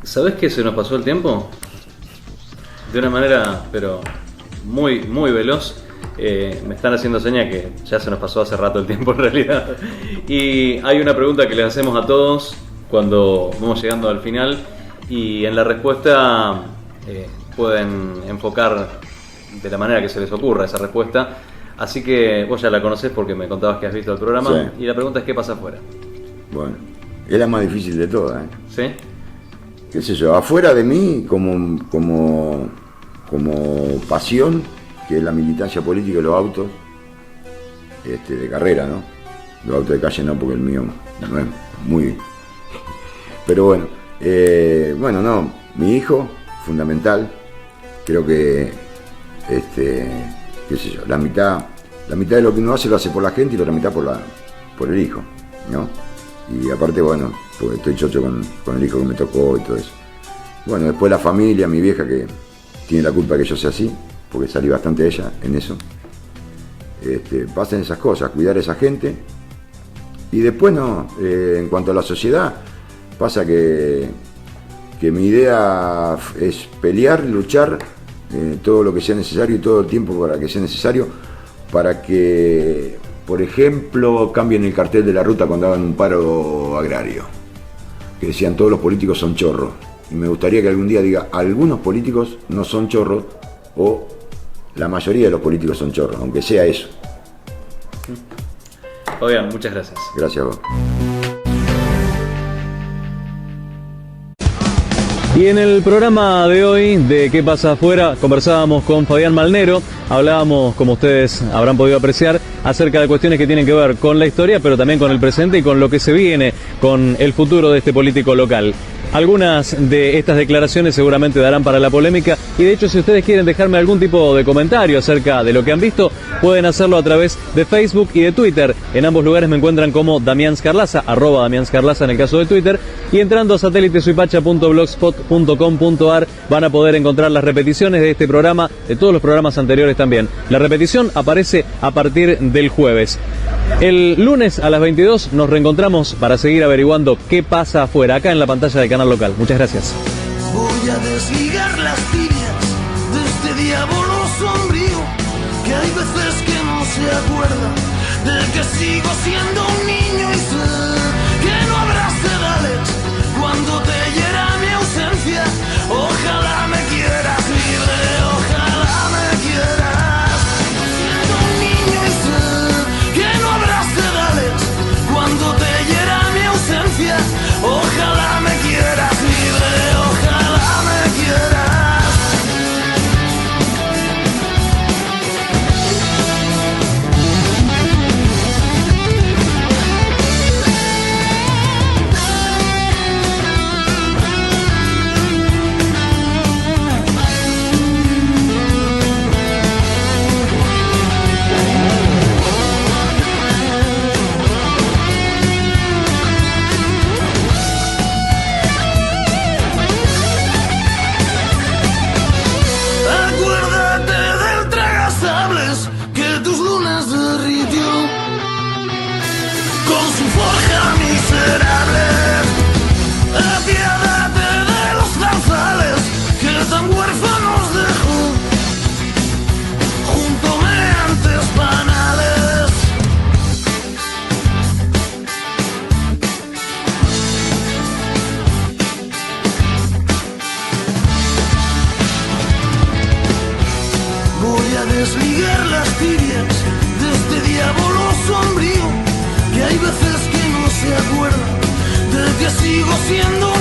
[SPEAKER 2] ¿Sabés que se nos pasó el tiempo? De una manera, pero muy, muy veloz. Me están haciendo señas que ya se nos pasó hace rato el tiempo en realidad. Y hay una pregunta que le hacemos a todos cuando vamos llegando al final. Y en la respuesta pueden enfocar de la manera que se les ocurra esa respuesta. Así que vos ya la conocés porque me contabas que has visto el programa.
[SPEAKER 3] Sí.
[SPEAKER 2] Y la pregunta es: ¿qué pasa afuera?
[SPEAKER 3] Bueno, es la más difícil de todas, ¿eh?
[SPEAKER 2] ¿Sí?
[SPEAKER 3] Qué sé yo, afuera de mí como pasión, que es la militancia política de los autos de carrera, ¿no? Los autos de calle no, porque el mío no es muy... Pero bueno, no, mi hijo, fundamental, creo que, qué sé yo, la mitad de lo que uno hace lo hace por la gente y la otra mitad por el hijo, ¿no? Y aparte, bueno, porque estoy chocho con el hijo que me tocó y todo eso. Bueno, después la familia, mi vieja que tiene la culpa de que yo sea así, porque salí bastante de ella en eso. Pasan esas cosas, cuidar a esa gente. Y después no, en cuanto a la sociedad, pasa que mi idea es pelear, luchar, todo lo que sea necesario y todo el tiempo para que sea necesario, para que, por ejemplo, cambien el cartel de la ruta cuando hagan un paro agrario, que decían todos los políticos son chorros, y me gustaría que algún día diga algunos políticos no son chorros, o la mayoría de los políticos son chorros, aunque sea eso.
[SPEAKER 2] Fabián, muchas gracias.
[SPEAKER 3] Gracias a vos.
[SPEAKER 2] Y en el programa de hoy de ¿Qué pasa afuera? Conversábamos con Fabián Malnero, hablábamos, como ustedes habrán podido apreciar, acerca de cuestiones que tienen que ver con la historia, pero también con el presente y con lo que se viene, con el futuro de este político local. Algunas de estas declaraciones seguramente darán para la polémica y de hecho si ustedes quieren dejarme algún tipo de comentario acerca de lo que han visto, pueden hacerlo a través de Facebook y de Twitter. En ambos lugares me encuentran como Damián Scarlaza, @Damián Scarlaza en el caso de Twitter, y entrando a satélitesuipacha.blogspot.com.ar van a poder encontrar las repeticiones de este programa, de todos los programas anteriores también. La repetición aparece a partir del jueves. El lunes a las 22 nos reencontramos para seguir averiguando qué pasa afuera, acá en la pantalla del canal local. Muchas gracias.
[SPEAKER 5] Voy a desligar las tibias de este diablo sombrío, que hay veces que no se acuerda de que sigo siendo un niño y sé que no habrá sedales cuando te hiera mi ausencia. Ojalá me quieras libre, ojalá me quieras. sigo siendo